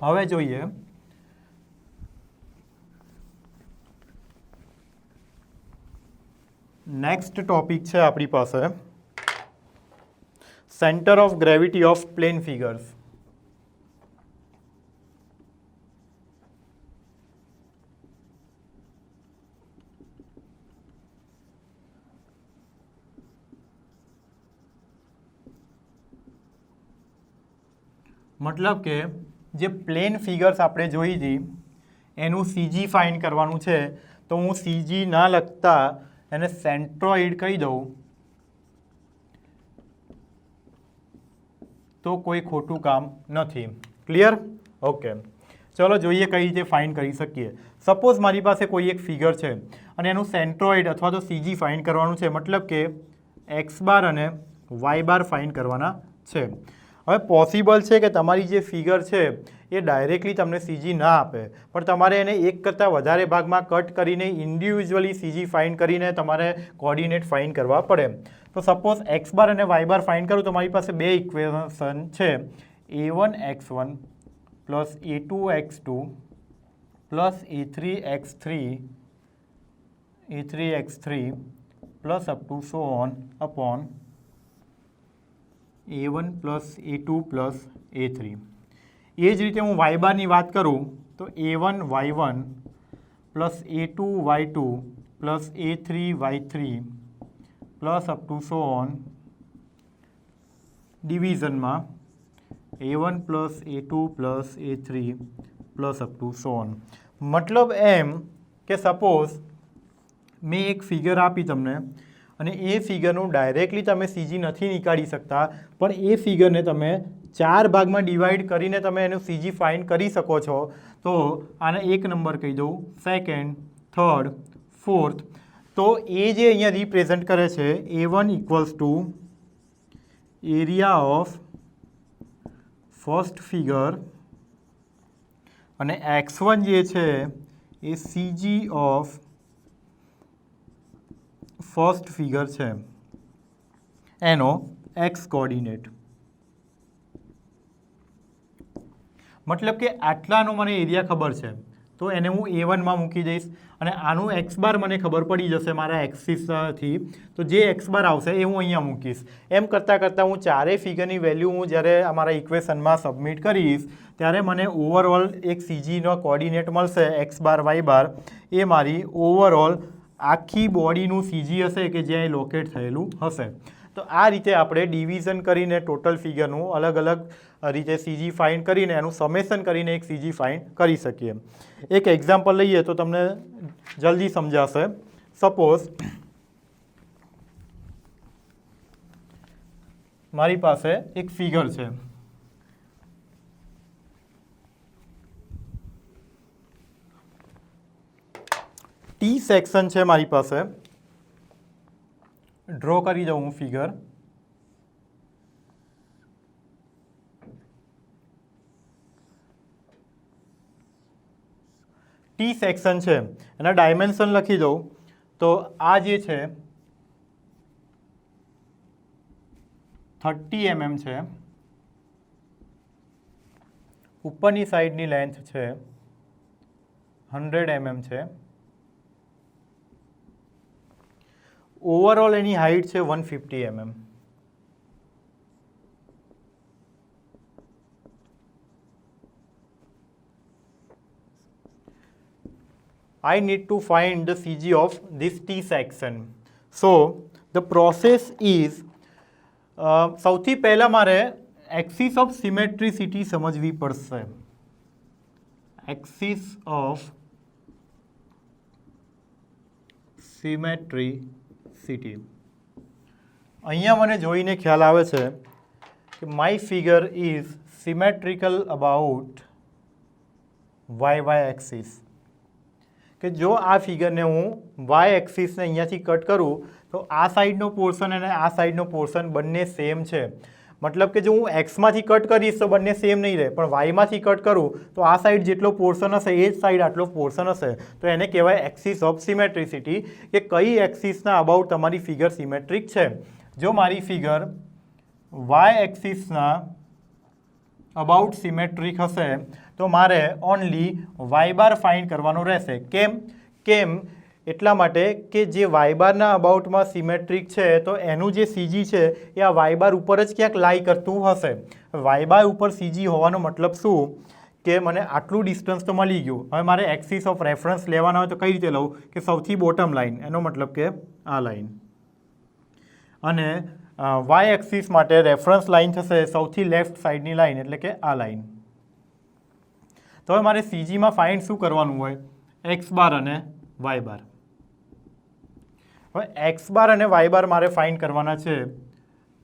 હવે જોઈએ નેક્સ્ટ ટોપિક છે આપણી પાસે centre of gravity of plane figures. મતલબ કે જે પ્લેન ફિગર્સ આપણે જોઈ હતી એનું સીજી ફાઇન્ડ કરવાનું છે, તો હું સીજી ના લખતા એને સેન્ટ્રોઇડ કહી દઉં તો કોઈ ખોટું કામ નથી. ક્લિયર? ઓકે, ચલો જોઈએ કઈ રીતે ફાઇન્ડ કરી શકીએ. સપોઝ મારી પાસે કોઈ એક ફિગર છે અને એનું સેન્ટ્રોઇડ અથવા તો સીજી ફાઇન્ડ કરવાનું છે, મતલબ કે એક્સ બાર અને વાય બાર ફાઇન્ડ કરવાના છે. હવે પોસિબલ છે કે તમારી જે ફિગર છે એ ડાયરેક્ટલી તમને સીજી ના આપે, પણ તમારે એને એક કરતાં વધારે ભાગમાં કટ કરીને ઇન્ડિવિજ્યુઅલી સીજી ફાઇન્ડ કરીને તમારે કોઓર્ડિનેટ ફાઇન્ડ કરવા પડે. તો સપોઝ એક્સ બાર અને વાય બાર ફાઇન્ડ કરું તો મારી પાસે બે ઇક્વેશન છે, a1x1 plus a2x2 plus a3x3 plus up to so on upon a1 plus a2 plus a3. એ જ રીતે હું વાય બારની વાત કરું તો a1 y1 plus a2 y2 plus a3 y3 plus up to so on ડિવિઝનમાં a1 plus a2 plus a3 plus up to so on. મતલબ એમ કે સપોઝ મેં એક ફિગર આપી તમને અને એ ફિગરનું ડાયરેક્ટલી તમે સીજી નથી નીકાળી શકતા, પણ એ ફિગરને તમે 4 ભાગમાં ડિવાઈડ કરીને તમે એનું સીજી ફાઇન્ડ કરી શકો છો. તો આને 1 નંબર કહી દઉં, સેકન્ડ, થર્ડ, ફોર્થ. તો એ જે અહીંયા રિપ્રેઝન્ટ કરે છે A1 equals to area of first figure અને x1 જે છે એ સીજી ઓફ ફર્સ્ટ ફિગર છે, એનો એક્સ કોઓર્ડિનેટ. મતલબ કે આટલાનો મને એરિયા ખબર છે તો એને હું A1 માં મૂકી દઈશ અને આનું એક્સ બાર મને ખબર પડી જશે મારા એક્સિસથી, તો જે એક્સ બાર આવશે એ હું અહીંયા મૂકીશ. એમ કરતાં હું ચારેય ફિગરની વેલ્યુ હું જ્યારે અમારા ઇક્વેશનમાં સબમિટ કરીશ ત્યારે મને ઓવરઓલ એક સીજીનો કોઓર્ડિનેટ મળશે એક્સ બાર વાય બાર. એ મારી ઓવરઓલ આખી બોડીનું સીજી હશે કે જ્યાં એ લોકેટ થયેલું હશે. તો આ રીતે આપણે ડિવિઝન કરીને ટોટલ ફિગરનું અલગ અલગ રીતે સીજી ફાઇન્ડ કરીને એનું સમેશન કરીને એક સીજી ફાઇન્ડ કરી શકીએ. એક એક્ઝામ્પલ લઈએ તો તમને જલ્દી સમજાશે. સપોઝ મારી પાસે એક ફિગર છે, ટી સેક્શન છે મારી પાસે. ડ્રો કરી દઉં હું ફિગર. ટી સેક્શન છે, એના ડાયમેન્શન લખી દઉં તો આ જે છે 30 mm છે, ઉપરની સાઈડની લેન્થ છે 100 mm છે, ઓવરઓલ એની હાઇટ છે 150 mm. I need to find the CG of this T section. So the process is સૌથી પહેલા મારે એક્સિસ ઓફ સિમેટ્રિસિટી સમજવી પડશે. Axis of symmetricity. અહીંયા મને જોઈને ખ્યાલ આવે છે કે my figure is symmetrical about Y axis. કે જો આ ફિગરને હું વાય એક્સિસને અહીંયાથી કટ કરું તો આ સાઈડનો પોર્શન અને આ સાઈડનો પોર્શન બંને સેમ છે. મતલબ કે જો હું એક્સમાંથી કટ કરીશ તો બંને સેમ નહીં રહે, પણ વાયમાંથી કટ કરું તો આ સાઈડ જેટલો પોર્શન હશે એ જ સાઈડ આટલો પોર્શન હશે. તો એને કહેવાય એક્સિસ ઓફ સિમેટ્રિસિટી, કે કઈ એક્સિસના અબાઉટ તમારી ફિગર સિમેટ્રિક છે. જો મારી ફિગર વાય એક્સિસના અબાઉટ સિમેટ્રિક હશે તો મારે ઓનલી વાય બાર ફાઇન્ડ કરવાનો રહેશે. કેમ એટલા માટે કે જે વાય બારના અબાઉટમાં સિમેટ્રિક છે તો એનું જે સીજી છે એ આ વાય બાર ઉપર જ ક્યાંક લાઈ કરતું હશે. વાય બાર ઉપર સીજી હોવાનો મતલબ શું કે મને આટલું ડિસ્ટન્સ તો મળી ગયું. હવે મારે એક્સિસ ઓફ રેફરન્સ લેવાના હોય તો કઈ રીતે લઉં કે સૌથી બોટમ લાઇન, એનો મતલબ કે આ લાઇન, અને વાય એક્સિસ માટે રેફરન્સ લાઇન થશે સૌથી લેફ્ટ સાઈડની લાઇન એટલે કે આ લાઇન. તો હવે મારે સીજીમાં ફાઇન્ડ શું કરવાનું હોય? એક્સ બાર અને વાય બાર. હવે એક્સ બાર અને વાય બાર મારે ફાઇન્ડ કરવાના છે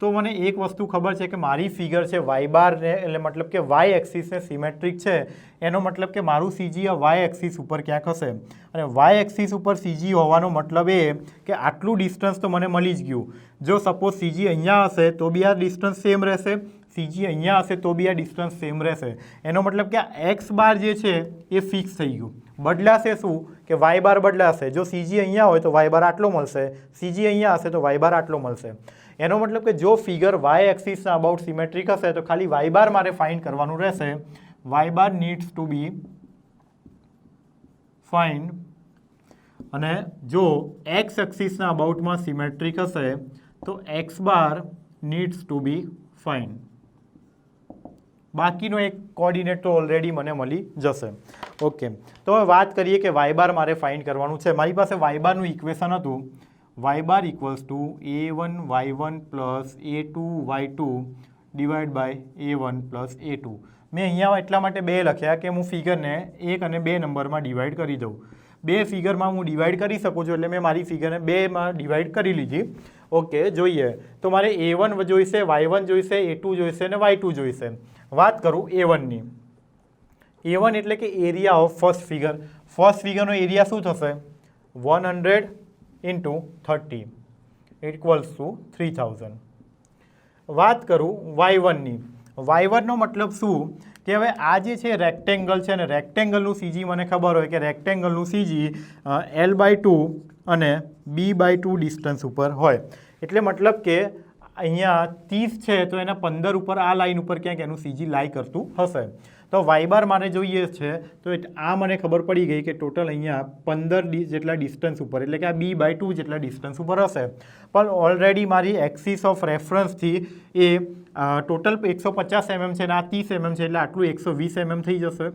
તો મને એક વસ્તુ ખબર છે કે મારી ફિગર છે વાય બારને એટલે મતલબ કે વાય એક્સિસને સિમેટ્રિક છે, એનો મતલબ કે મારું સીજી આ વાય એક્સિસ ઉપર ક્યાંક હશે. અને વાય એક્સિસ ઉપર સીજી હોવાનો મતલબ એ કે આટલું ડિસ્ટન્સ તો મને મળી જ ગયું. જો સપોઝ સીજી અહીંયા હશે તો બી આ ડિસ્ટન્સ સેમ રહેશે, સીજી અહીંયા હશે તો બી આ ડિસ્ટન્સ સેમ રહેશે. એનો મતલબ કે આ એક્સ બાર જે છે એ ફિક્સ થઈ ગયું. બદલાશે શું કે વાય બાર બદલાશે. જો સીજી અહીંયા હોય તો વાય બાર આટલો મળશે, સીજી અહીંયા હશે તો વાય બાર આટલો મળશે. એનો મતલબ કે જો ફિગર વાય એક્સિસના અબાઉટ સિમેટ્રિક હશે તો ખાલી વાય બાર મારે ફાઇન્ડ કરવાનું રહેશે. Y bar needs to be find. અને જો એક્સ એક્સિસના અબાઉટમાં સિમેટ્રિક હશે તો X bar needs to be find. બાકીનો એક કોઓર્ડિનેટ તો ઓલરેડી મને મળી જશે. ઓકે, તો હવે વાત કરીએ કે વાય બાર મારે ફાઇન્ડ કરવાનું છે. મારી પાસે વાય બારનું ઇક્વેશન હતું Y bar equals to A1 Y1 plus A2 Y2 divide by A1 plus A2. મેં અહીંયા એટલા માટે 2 લખ્યા કે હું ફિગરને 1 અને 2 નંબરમાં ડિવાઈડ કરી દઉં. બે ફિગરમાં હું ડિવાઈડ કરી શકું છું, એટલે મેં મારી ફિગરને બેમાં ડિવાઈડ કરી લીધી. ઓકે, જોઈએ તો મારે A1 જોઈશે, Y1 જોઈશે, A2 જોઈશે અને Y2 જોઈશે. વાત કરું A1ની. A1 એટલે કે area of first figure. First ફિગરનો એરિયા શું થશે? 100 ઇન્ટુ 30 ઇક્વલ્સ ટુ 3000. વાત કરું Y1ની. Y1નો મતલબ શું કે હવે આ જે છે રેક્ટેંગલ છે, ને રેક્ટેંગલનું CG મને ખબર હોય કે રેક્ટેંગલનું CG L/2 અને B/2 ડિસ્ટન્સ ઉપર હોય. એટલે મતલબ કે અહીંયા 30 છે તો એના 15 ઉપર આ લાઈન ઉપર ક્યાંક એનું CG લાઈ કરતું હશે. તો Y બાર મારે જોઈએ છે તો આ મને ખબર પડી ગઈ કે ટોટલ અહીંયા 15 જેટલા ડિસ્ટન્સ ઉપર, એટલે કે આ B/2 જેટલા ડિસ્ટન્સ ઉપર હશે. પણ ઓલરેડી મારી એક્સિસ ઓફ રેફરન્સથી એ ટોટલ 150 mm છે અને આ 30 mm છે, એટલે આટલું 120 mm થઈ જશે.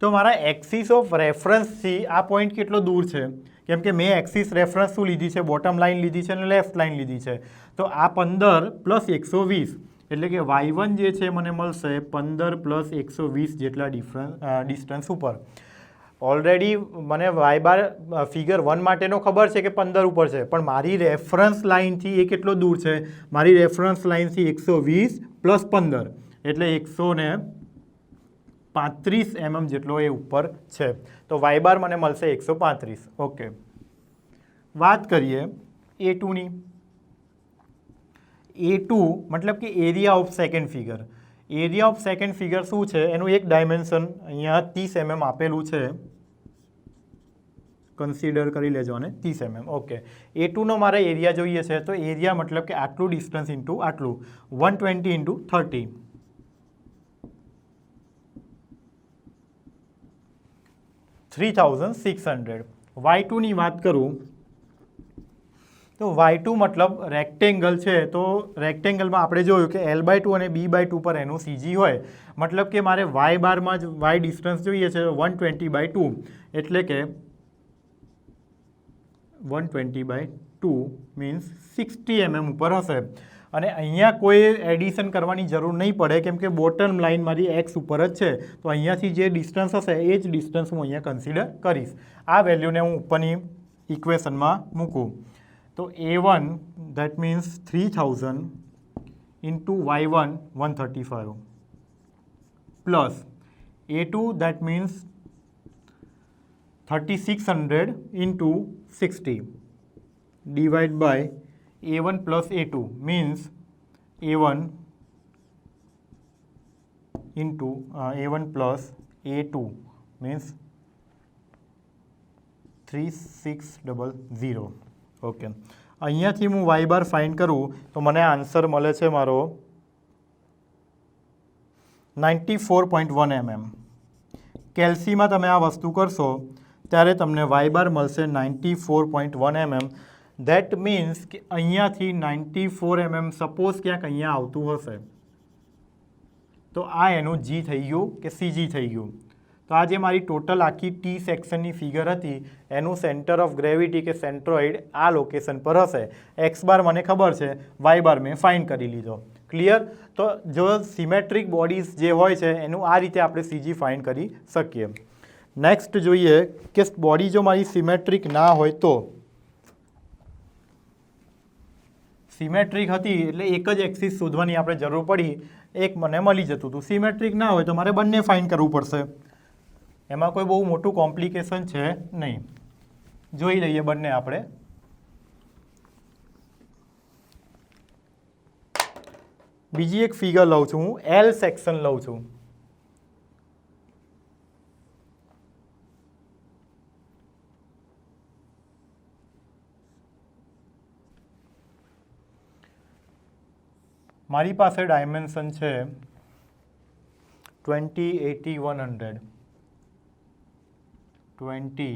તો મારા એક્સિસ ઓફ રેફરન્સથી આ પોઈન્ટ કેટલો દૂર છે? કેમ કે મેં એક્સિસ રેફરન્સ શું લીધી છે? બોટમ લાઇન લીધી છે અને લેફ્ટ લાઇન લીધી છે. તો આ 15 પ્લસ 120 એટલે કે Y1 જે છે મને મળશે 15 પ્લસ 120 જેટલા ડિસ્ટન્સ ઉપર. ઓલરેડી મને Y બાર ફિગર 1 માટેનો ખબર છે કે 15 ઉપર છે, પણ મારી રેફરન્સ લાઇનથી એ કેટલો દૂર છે? મારી રેફરન્સ લાઇનથી 120 પ્લસ 15 એટલે 135 mm જેટલો એ ઉપર છે. તો Y બાર મને મળશે 135. ઓકે, વાત કરીએ A2ની. A2 મતલબ કે area of second figure. Area of second figure શું છે? એનું એક ડાયમેન્શન અહીંયા 30 mm આપેલું છે, કન્સિડર કરી લેજો અને 30 mm. ઓકે, A2નો મારે એરિયા જોઈએ છે, તો એરિયા મતલબ કે આટલું ડિસ્ટન્સ ઇન્ટુ આટલું 120 ઇન્ટુ 30 3600. Y2ની વાત કરું તો Y2 મતલબ રેક્ટેંગલ છે, તો રેક્ટેંગલમાં આપણે જોયું કે L/2 અને B/2 પર એનું CG હોય. મતલબ કે મારે Y બારમાં જ Y ડિસ્ટન્સ જોઈએ છે 120/2 એટલે કે 120/2 મીન્સ 60 mm ઉપર હશે. અને અહીંયા કોઈ એડિશન કરવાની જરૂર નહીં પડે કેમ કે બોટમ લાઇન મારી X ઉપર જ છે. તો અહીંયાથી જે ડિસ્ટન્સ હશે એ જ ડિસ્ટન્સ હું અહીંયા કન્સિડર કરીશ. આ વેલ્યુને હું ઉપરની ઇક્વેશનમાં મૂકું તો A1 that means 3000 into Y1 135 plus A2 that means 3600 into 60 divide by A1 plus A2 means A1 into A1 plus A2 means 3600. Okay, અહીંયાથી હું Y બાર ફાઇન્ડ કરું તો મને આન્સર મળે છે મારો 94.1 mm. કેલ્સીમાં તમે આ વસ્તુ કરશો ત્યારે તમને Y બાર મળશે 94.1 mm. ધેટ મીન્સ કે અહીંયાથી 94 mm સપોઝ ક્યાંક અહીંયા આવતું હશે તો આ એનું G થઈ ગયું કે CG થઈ ગયું. તો આ જે મારી ટોટલ આખી T સેક્શનની ફિગર હતી એનું સેન્ટર ઓફ ગ્રેવિટી કે સેન્ટ્રોઇડ આ લોકેશન પર હશે. X બાર મને ખબર છે, Y બાર મેં ફાઇન્ડ કરી લીધો. ક્લિયર? તો જો સિમેટ્રિક બોડીઝ જે હોય છે એનું આ રીતે આપણે CG ફાઇન્ડ કરી શકીએ. નેક્સ્ટ જોઈએ કે બોડી જો મારી સિમેટ્રિક ના હોય તો. સિમેટ્રિક હતી એટલે એક જ એક્સિસ શોધવાની આપણે જરૂર પડી, એક મને મળી જતું હતું. સિમેટ્રિક ના હોય તો મારે બંને ફાઇન્ડ કરવું પડશે. એમાં કોઈ બહુ મોટું કોમ્પ્લિકેશન છે નહીં. જોઈ લઈએ બંને આપણે. બીજી એક ફિગર લઉં છું હું, L સેક્શન લઉં છું. મારી પાસે ડાયમેન્શન છે 20, 80, 100. 20,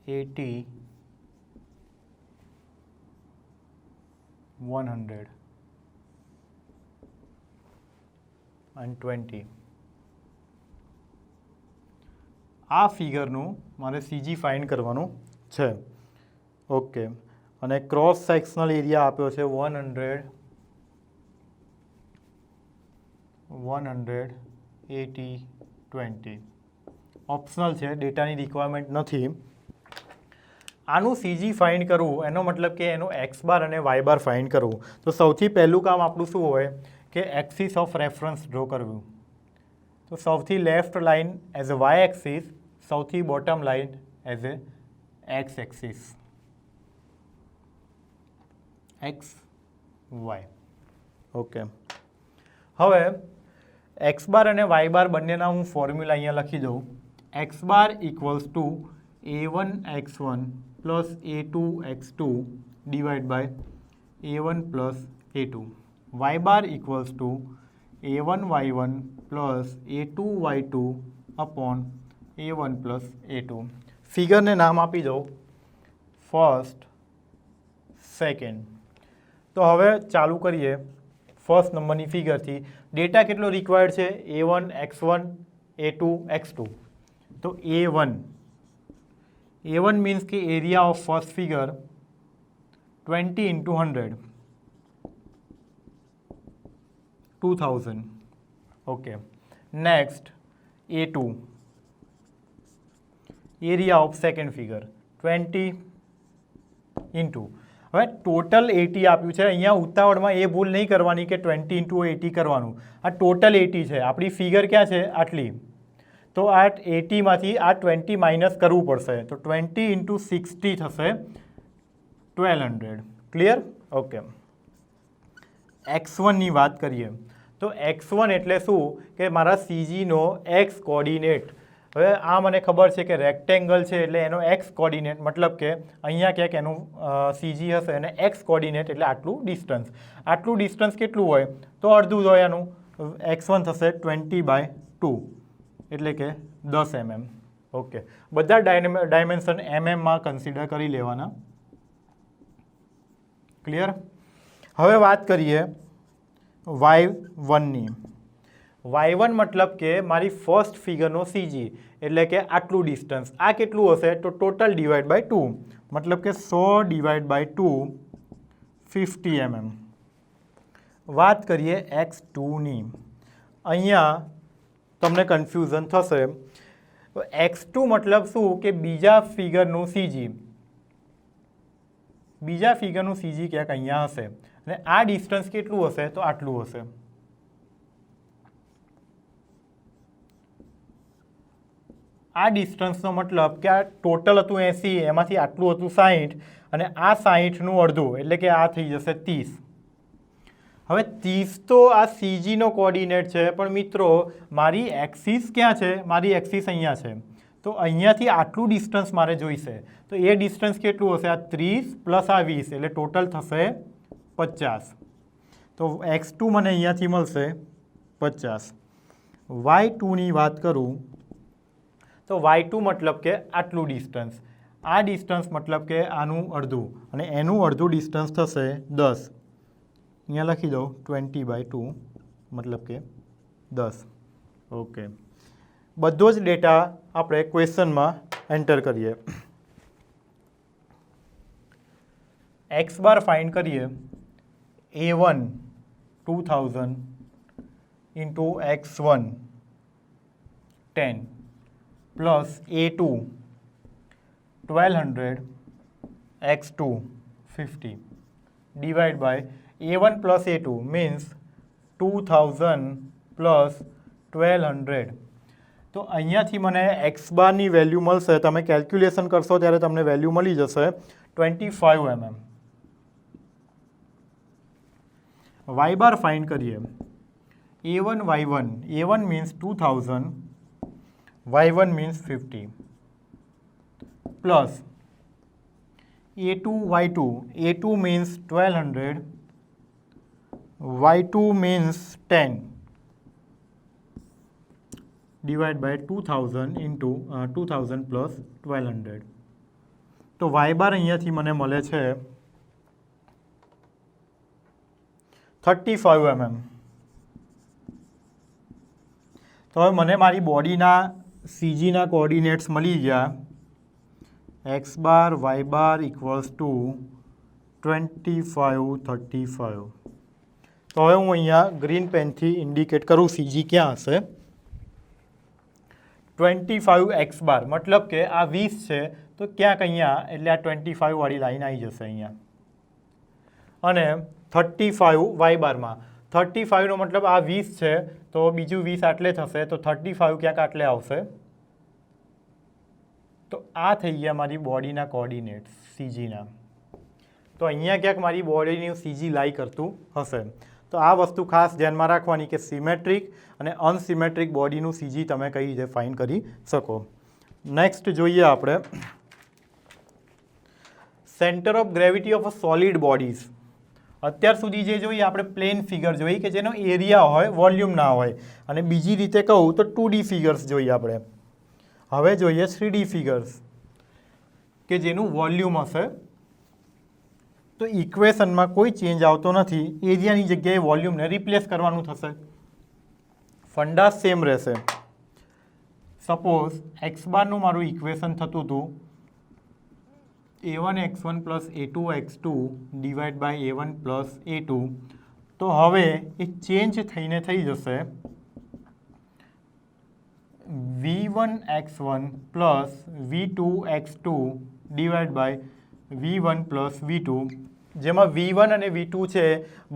80, 100 and 20. આ ફિગરનું મારે CG ફાઇન્ડ કરવાનું છે. ઓકે, અને ક્રોસ સેક્શનલ એરિયા આપ્યો છે 100 180 20 ઓપ્શનલ છે, ડેટાની રિક્વાયરમેન્ટ નથી. આનું સીજી ફાઇન્ડ કરવું એનો મતલબ કે એનો એક્સ બાર અને વાય બાર ફાઇન્ડ કરવું. તો સૌથી પહેલું કામ આપણું શું હોય કે એક્સિસ ઓફ રેફરન્સ ડ્રો કરવું. તો સૌથી left line as a Y axis, સૌથી bottom line as a X axis, X Y. Okay, હવે એક્સ બાર અને વાય બાર બંનેના હું ફોર્મ્યુલા અહીંયા લખી દઉં. X bar equals to a1 x1 plus a2 x2 divide by a1 plus a2. Y bar equals to a1 y1 plus a2 y2 upon a1 plus a2. ફિગરને નામ આપી દો ફર્સ્ટ, સેકન્ડ. તો હવે ચાલુ કરીએ ફર્સ્ટ નંબરની ફિગરથી. ડેટા કેટલો રિક્વાયર્ડ છે? a1 x1 a2 x2. તો a1 મીન્સ કે area of first figure 20 into 100 2000. Okay, next a2 area of second figure 20 into. હવે ટોટલ 80 આપ્યું છે. અહીંયા ઉતાવળમાં એ ભૂલ નહીં કરવાની કે 20 into 80 કરવાનું. આ ટોટલ 80 છે. આપણી ફિગર ક્યાં છે? આટલી. તો આ 80માંથી આ 20 માઇનસ કરવું પડશે. તો 20 into 60 થશે 1200. ક્લિયર? ઓકે, x1ની વાત કરીએ. તો x1 એટલે શું કે મારા સીજીનો એક્સ કોર્ડિનેટ. હવે આ મને ખબર છે કે રેક્ટેંગલ છે એટલે એનો એક્સ કોર્ડિનેટ મતલબ કે અહીંયા ક્યાંક એનું સીજી હશે અને એક્સ કોર્ડિનેટ એટલે આટલું ડિસ્ટન્સ. આટલું ડિસ્ટન્સ કેટલું હોય? તો અડધું હોય એનું. x1 થશે 20/2 એટલે કે 10 mm. ઓકે, બધા ડાયમેન્શન એમએમમાં કન્સિડર કરી લેવાના. ક્લિયર? હવે વાત કરીએ y1ની. y1 મતલબ કે મારી ફર્સ્ટ ફિગરનો સીજી એટલે કે આટલું ડિસ્ટન્સ. આ કેટલું હશે? તો ટોટલ ડિવાઇડ બાય 2 મતલબ કે 100 ડિવાઇડ બાય 2 50 mm. વાત કરીએ x2ની. અહીંયા તમને કન્ફ્યુઝન થશે. x2 મતલબ શું કે બીજા ફિગરનું સીજી. બીજા ફિગરનું સીજી ક્યાંક અહીંયા હશે અને આ ડિસ્ટન્સ કેટલું હશે? તો આટલું હશે. આ ડિસ્ટન્સનો મતલબ કે આ ટોટલ હતું 80, એમાંથી આટલું હતું 60 અને આ 60નું અડધું એટલે કે આ થઈ જશે 30. હવે 30 તો આ સીજીનો કોર્ડિનેટ છે, પણ મિત્રો મારી એક્સિસ ક્યાં છે? મારી એક્સિસ અહીંયા છે. તો અહીંયાથી આટલું ડિસ્ટન્સ મારે જોઈશે. તો એ ડિસ્ટન્સ કેટલું હશે? આ 30 પ્લસ આ 20 એટલે ટોટલ થશે 50. તો x2 મને અહીંયાથી મળશે 50. y2ની વાત કરું તો y2 મતલબ કે આટલું ડિસ્ટન્સ. આ ડિસ્ટન્સ મતલબ કે આનું અડધું અને એનું અડધું ડિસ્ટન્સ થશે 10. અહીંયા લખી દો 20/2 મતલબ કે 10. ઓકે, બધો જ ડેટા આપણે ક્વેશ્ચનમાં એન્ટર કરીએ. એક્સ બાર ફાઇન્ડ કરીએ. a1 2000 into x1 10 plus a2 1200 x2 50 divide by a1 plus a2 means 2000 plus 1200. તો અહીંયાથી મને એક્સ બારની વેલ્યુ મળશે. તમે કેલ્ક્યુલેશન કરશો ત્યારે તમને વેલ્યુ મળી જશે 25 mm. વાય બાર ફાઇન્ડ કરીએ. a1 y1. a1 means 2000, y1 means 50 plus a2 y2. a2 means 1200, y2 means 10 divide by 2000 into 2000 plus 1200. તો વાય બાર અહીંયાથી મને મળે છે 35 mm. તો હવે મને મારી બોડીના સીજીના કોઓર્ડિનેટ્સ મળી ગયા. X bar Y bar equals to 25 35. તો હવે હું અહીંયા ગ્રીન પેનથી ઇન્ડિકેટ કરું સીજી ક્યાં હશે. 25x બાર મતલબ કે આ 20 છે તો ક્યાંક અહીંયા એટલે આ 25 વાળી લાઈન આવી જશે અહીંયા. અને 35 y બારમાં 35નો મતલબ આ 20 છે તો બીજું 20 આટલે થશે તો 35 ક્યાંક આટલે આવશે. તો આ થઈ ગયા મારી બોડીના કોઓર્ડિનેટ્સ સીજીના. તો અહીંયા ક્યાંક મારી બોડીનું સીજી લાઈ કરતું હશે. તો આ વસ્તુ ખાસ ધ્યાનમાં રાખવાની કે સિમેટ્રિક અને અનસિમેટ્રિક બોડીનું સીજી તમે કઈ રીતે ફાઇન્ડ કરી શકો. નેક્સ્ટ જોઈએ આપણે centre of gravity of a solid bodies. અત્યાર સુધી જે જોઈએ આપણે પ્લેન ફિગર જોઈ કે જેનો એરિયા હોય વોલ્યુમ ના હોય, અને બીજી રીતે કહું તો 2D ફિગર્સ જોઈએ આપણે. હવે જોઈએ 3D ફિગર્સ કે જેનું વોલ્યુમ હશે. તો ઇક્વેશનમાં કોઈ ચેન્જ આવતો નથી, એરિયાની જગ્યાએ વોલ્યુમને રિપ્લેસ કરવાનું થશે. ફંડા સેમ રહેશે. સપોઝ એક્સ બારનું મારું ઇક્વેશન થતું હતું a1x1 plus a2x2 divide by a1 plus a2. તો હવે એ ચેન્જ થઈને થઈ જશે v1x1 plus v2x2 divide by v1 plus v2, જેમાં v1 અને v2 છે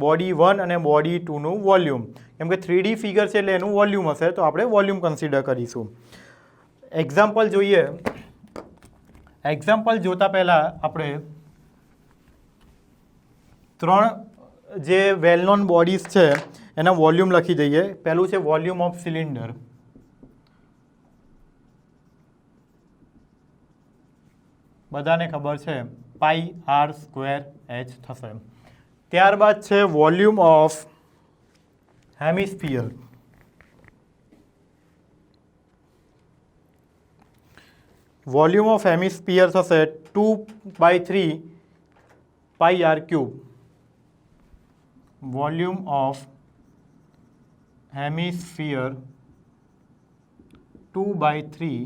બોડી 1 અને બોડી 2નું વોલ્યુમ. કેમ કે 3D ફિગર છે એટલે એનું વોલ્યુમ હશે તો આપણે વોલ્યુમ કન્સિડર કરીશું. એક્ઝામ્પલ જોઈએ. એક્ઝામ્પલ જોતા પહેલાં આપણે 3 જે વેલ નોન બોડીઝ છે એના વોલ્યુમ લખી દઈએ. પહેલું છે વોલ્યુમ ઓફ સિલિન્ડર. બધાને ખબર છે πr² થશે. ત્યારબાદ છે volume of hemisphere. Volume of hemisphere થશે 2/3 πr³. Volume of hemisphere 2/3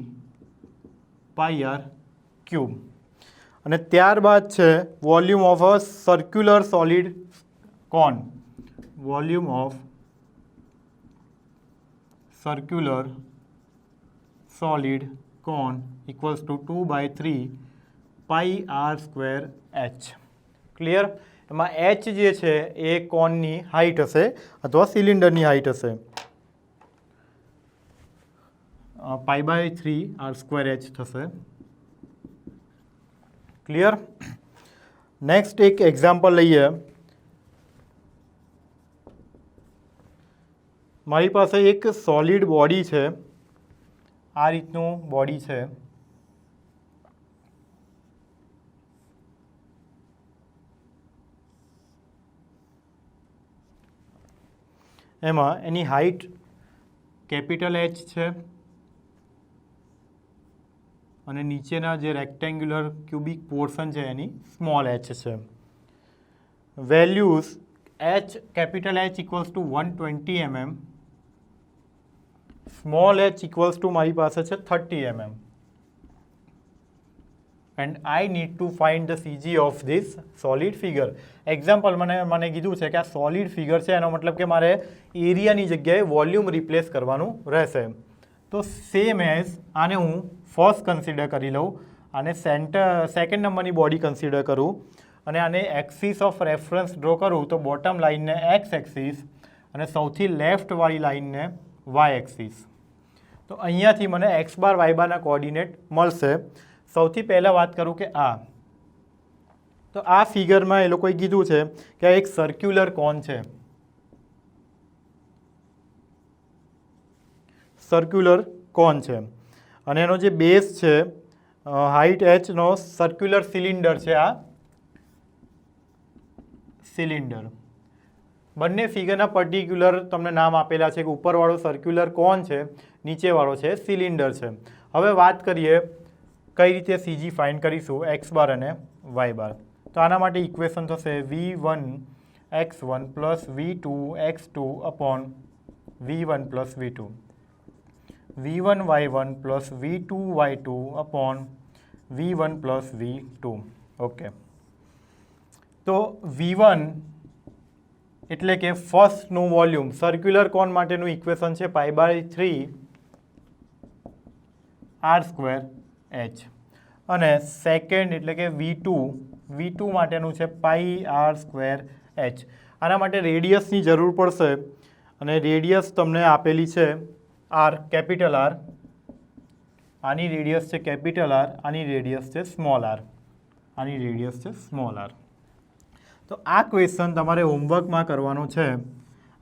πr³. અને ત્યારબાદ છે volume of a circular solid cone. Volume of circular solid cone equals to 2/3 πr²h. Clear? એમાં h જે છે એ કોનની હાઇટ હશે અથવા સિલિન્ડરની હાઇટ હશે. π/3 r²h થશે. ક્લિયર? નેક્સ્ટ એક એક્ઝામ્પલ લઈએ. મારી પાસે એક સોલિડ બોડી છે. આ રીતનું બોડી છે. એમાં એની હાઇટ કેપિટલ H છે અને નીચેના જે રેક્ટેન્ગ્યુલર ક્યુબિક પોર્શન છે એની સ્મોલ h છે. Values h capital H equals to 120 mm, small h equals to મારી પાસે છે 30 mm. And I need to find the CG of this solid figure. Example મને કીધું છે કે આ સોલિડ ફિગર છે, એનો મતલબ કે મારે એરિયાની જગ્યાએ વોલ્યુમ રિપ્લેસ કરવાનું રહેશે. તો સેમ એઝ આને હું ફર્સ્ટ કન્સિડર કરી લઉં, આને સેકન્ડ નંબરની બોડી કન્સિડર કરું અને આને એક્સિસ ઓફ રેફરન્સ ડ્રો કરું તો બોટમ લાઇનને એક્સ એક્સિસ અને સૌથી લેફ્ટવાળી લાઇનને વાય એક્સિસ. તો અહીંયાથી મને એક્સ બાર વાય બારના કોઓર્ડિનેટ મળશે. સૌથી પહેલાં વાત કરું કે તો આ ફિગરમાં એ લોકોએ કીધું છે કે આ એક સર્ક્યુલર કોન છે. સર્ક્યુલર કોન છે અને એનો જે બેઝ છે હાઇટ h નો સર્ક્યુલર સિલિન્ડર છે. આ સિલિન્ડર બંને ફિગરના પર્ટિક્યુલર તમને નામ આપેલા છે કે ઉપરવાળો સર્ક્યુલર કોન છે, નીચેવાળો છે સિલિન્ડર છે. હવે વાત કરીએ કઈ રીતે સીજી ફાઇન્ડ કરીશું એક્સ બાર અને વાય બાર. તો આના માટે ઇક્વેશન થશે v1x1 plus v2x2 upon v1 plus v2, v1y1 plus v2y2 upon v1 plus v2. Okay, તો v1 એટલે કે ફર્સ્ટનું વોલ્યુમ સર્ક્યુલર કોન માટેનું ઇક્વેશન છે π/3 r²h અને સેકન્ડ એટલે કે V2 માટેનું છે πr²h. આના માટે રેડિયસની જરૂર પડશે અને રેડિયસ તમને આપેલી છે R, કેપિટલ R. આની રેડિયસ છે કેપિટલ R, આની રેડિયસ છે સ્મોલ r. આની રેડિયસ છે સ્મોલ r. તો આ ક્વેશ્ચન તમારે હોમવર્કમાં કરવાનો છે.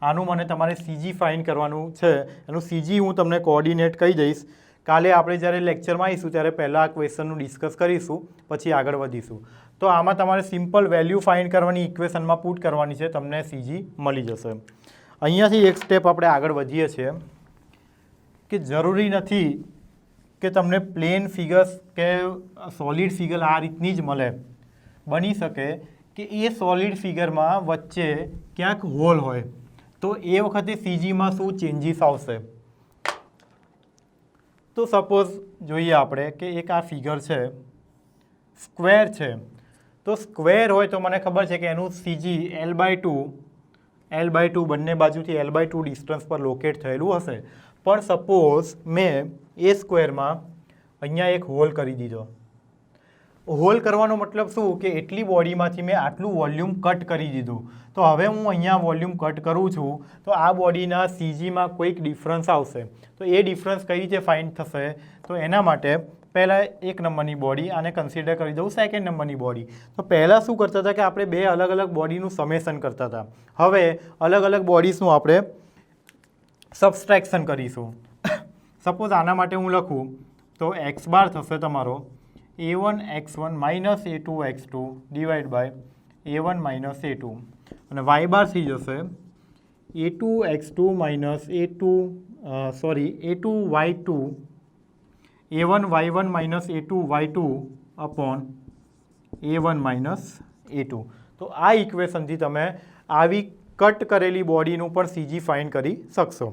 આનું મને તમારે CG ફાઇન્ડ કરવાનું છે. એનું CG હું તમને કોઓર્ડિનેટ કહી દઈશ. કાલે આપણે જ્યારે લેક્ચરમાં આવીશું ત્યારે પહેલાં આ ક્વેશ્ચનનું ડિસ્કસ કરીશું, પછી આગળ વધીશું. તો આમાં તમારે સિમ્પલ વેલ્યુ ફાઇન્ડ કરવાની, ઇક્વેશનમાં પુટ કરવાની છે, તમને CG મળી જશે. અહીંયાથી એક સ્ટેપ આપણે આગળ વધીએ છીએ કે જરૂરી નથી કે તમને પ્લેન ફિગર્સ કે સોલિડ ફિગર આ રીતની જ મળે. બની શકે કે એ સોલિડ ફિગરમાં વચ્ચે ક્યાંક હોલ હોય, તો એ વખતે CGમાં શું ચેન્જીસ આવશે. તો સપોઝ જોઈએ આપણે કે એક આ ફિગર છે, સ્ક્વેર છે. તો સ્ક્વેર હોય તો મને ખબર છે કે એનું CG L/2 બંને બાજુથી L/2 ડિસ્ટન્સ પર લોકેટ થયેલું હશે. પણ સપોઝ મેં એ સ્ક્વેરમાં અહીંયા એક હોલ કરી દીધો. હોલ કરવાનો મતલબ શું કે એટલી બોડીમાંથી મેં આટલું વોલ્યુમ કટ કરી દીધું. તો હવે હું અહીંયા વોલ્યુમ કટ કરું છું તો આ બોડીના CGમાં કોઈક ડિફરન્સ આવશે. તો એ ડિફરન્સ કઈ રીતે ફાઇન્ડ થશે? તો એના માટે પહેલાં 1 નંબરની બોડી આને કન્સિડર કરી દઉં સેકન્ડ નંબરની બોડી. તો પહેલાં શું કરતા હતા કે આપણે બે અલગ અલગ બોડીનું સમેશન કરતા હતા. હવે અલગ અલગ બોડીઝનું આપણે સબસ્ટ્રેક્શન કરીશું. સપોઝ આના માટે હું લખું તો x બાર થશે તમારો a1x1 minus a2x2 divide by a1 minus a2 અને y બાર થઈ જશે a2x2 minus a2y2 a1y1 minus a2y2 upon a1 minus a2. તો આ ઇક્વેશનથી તમે આવી કટ કરેલી બોડીનું પણ CG ફાઇન્ડ કરી શકશો.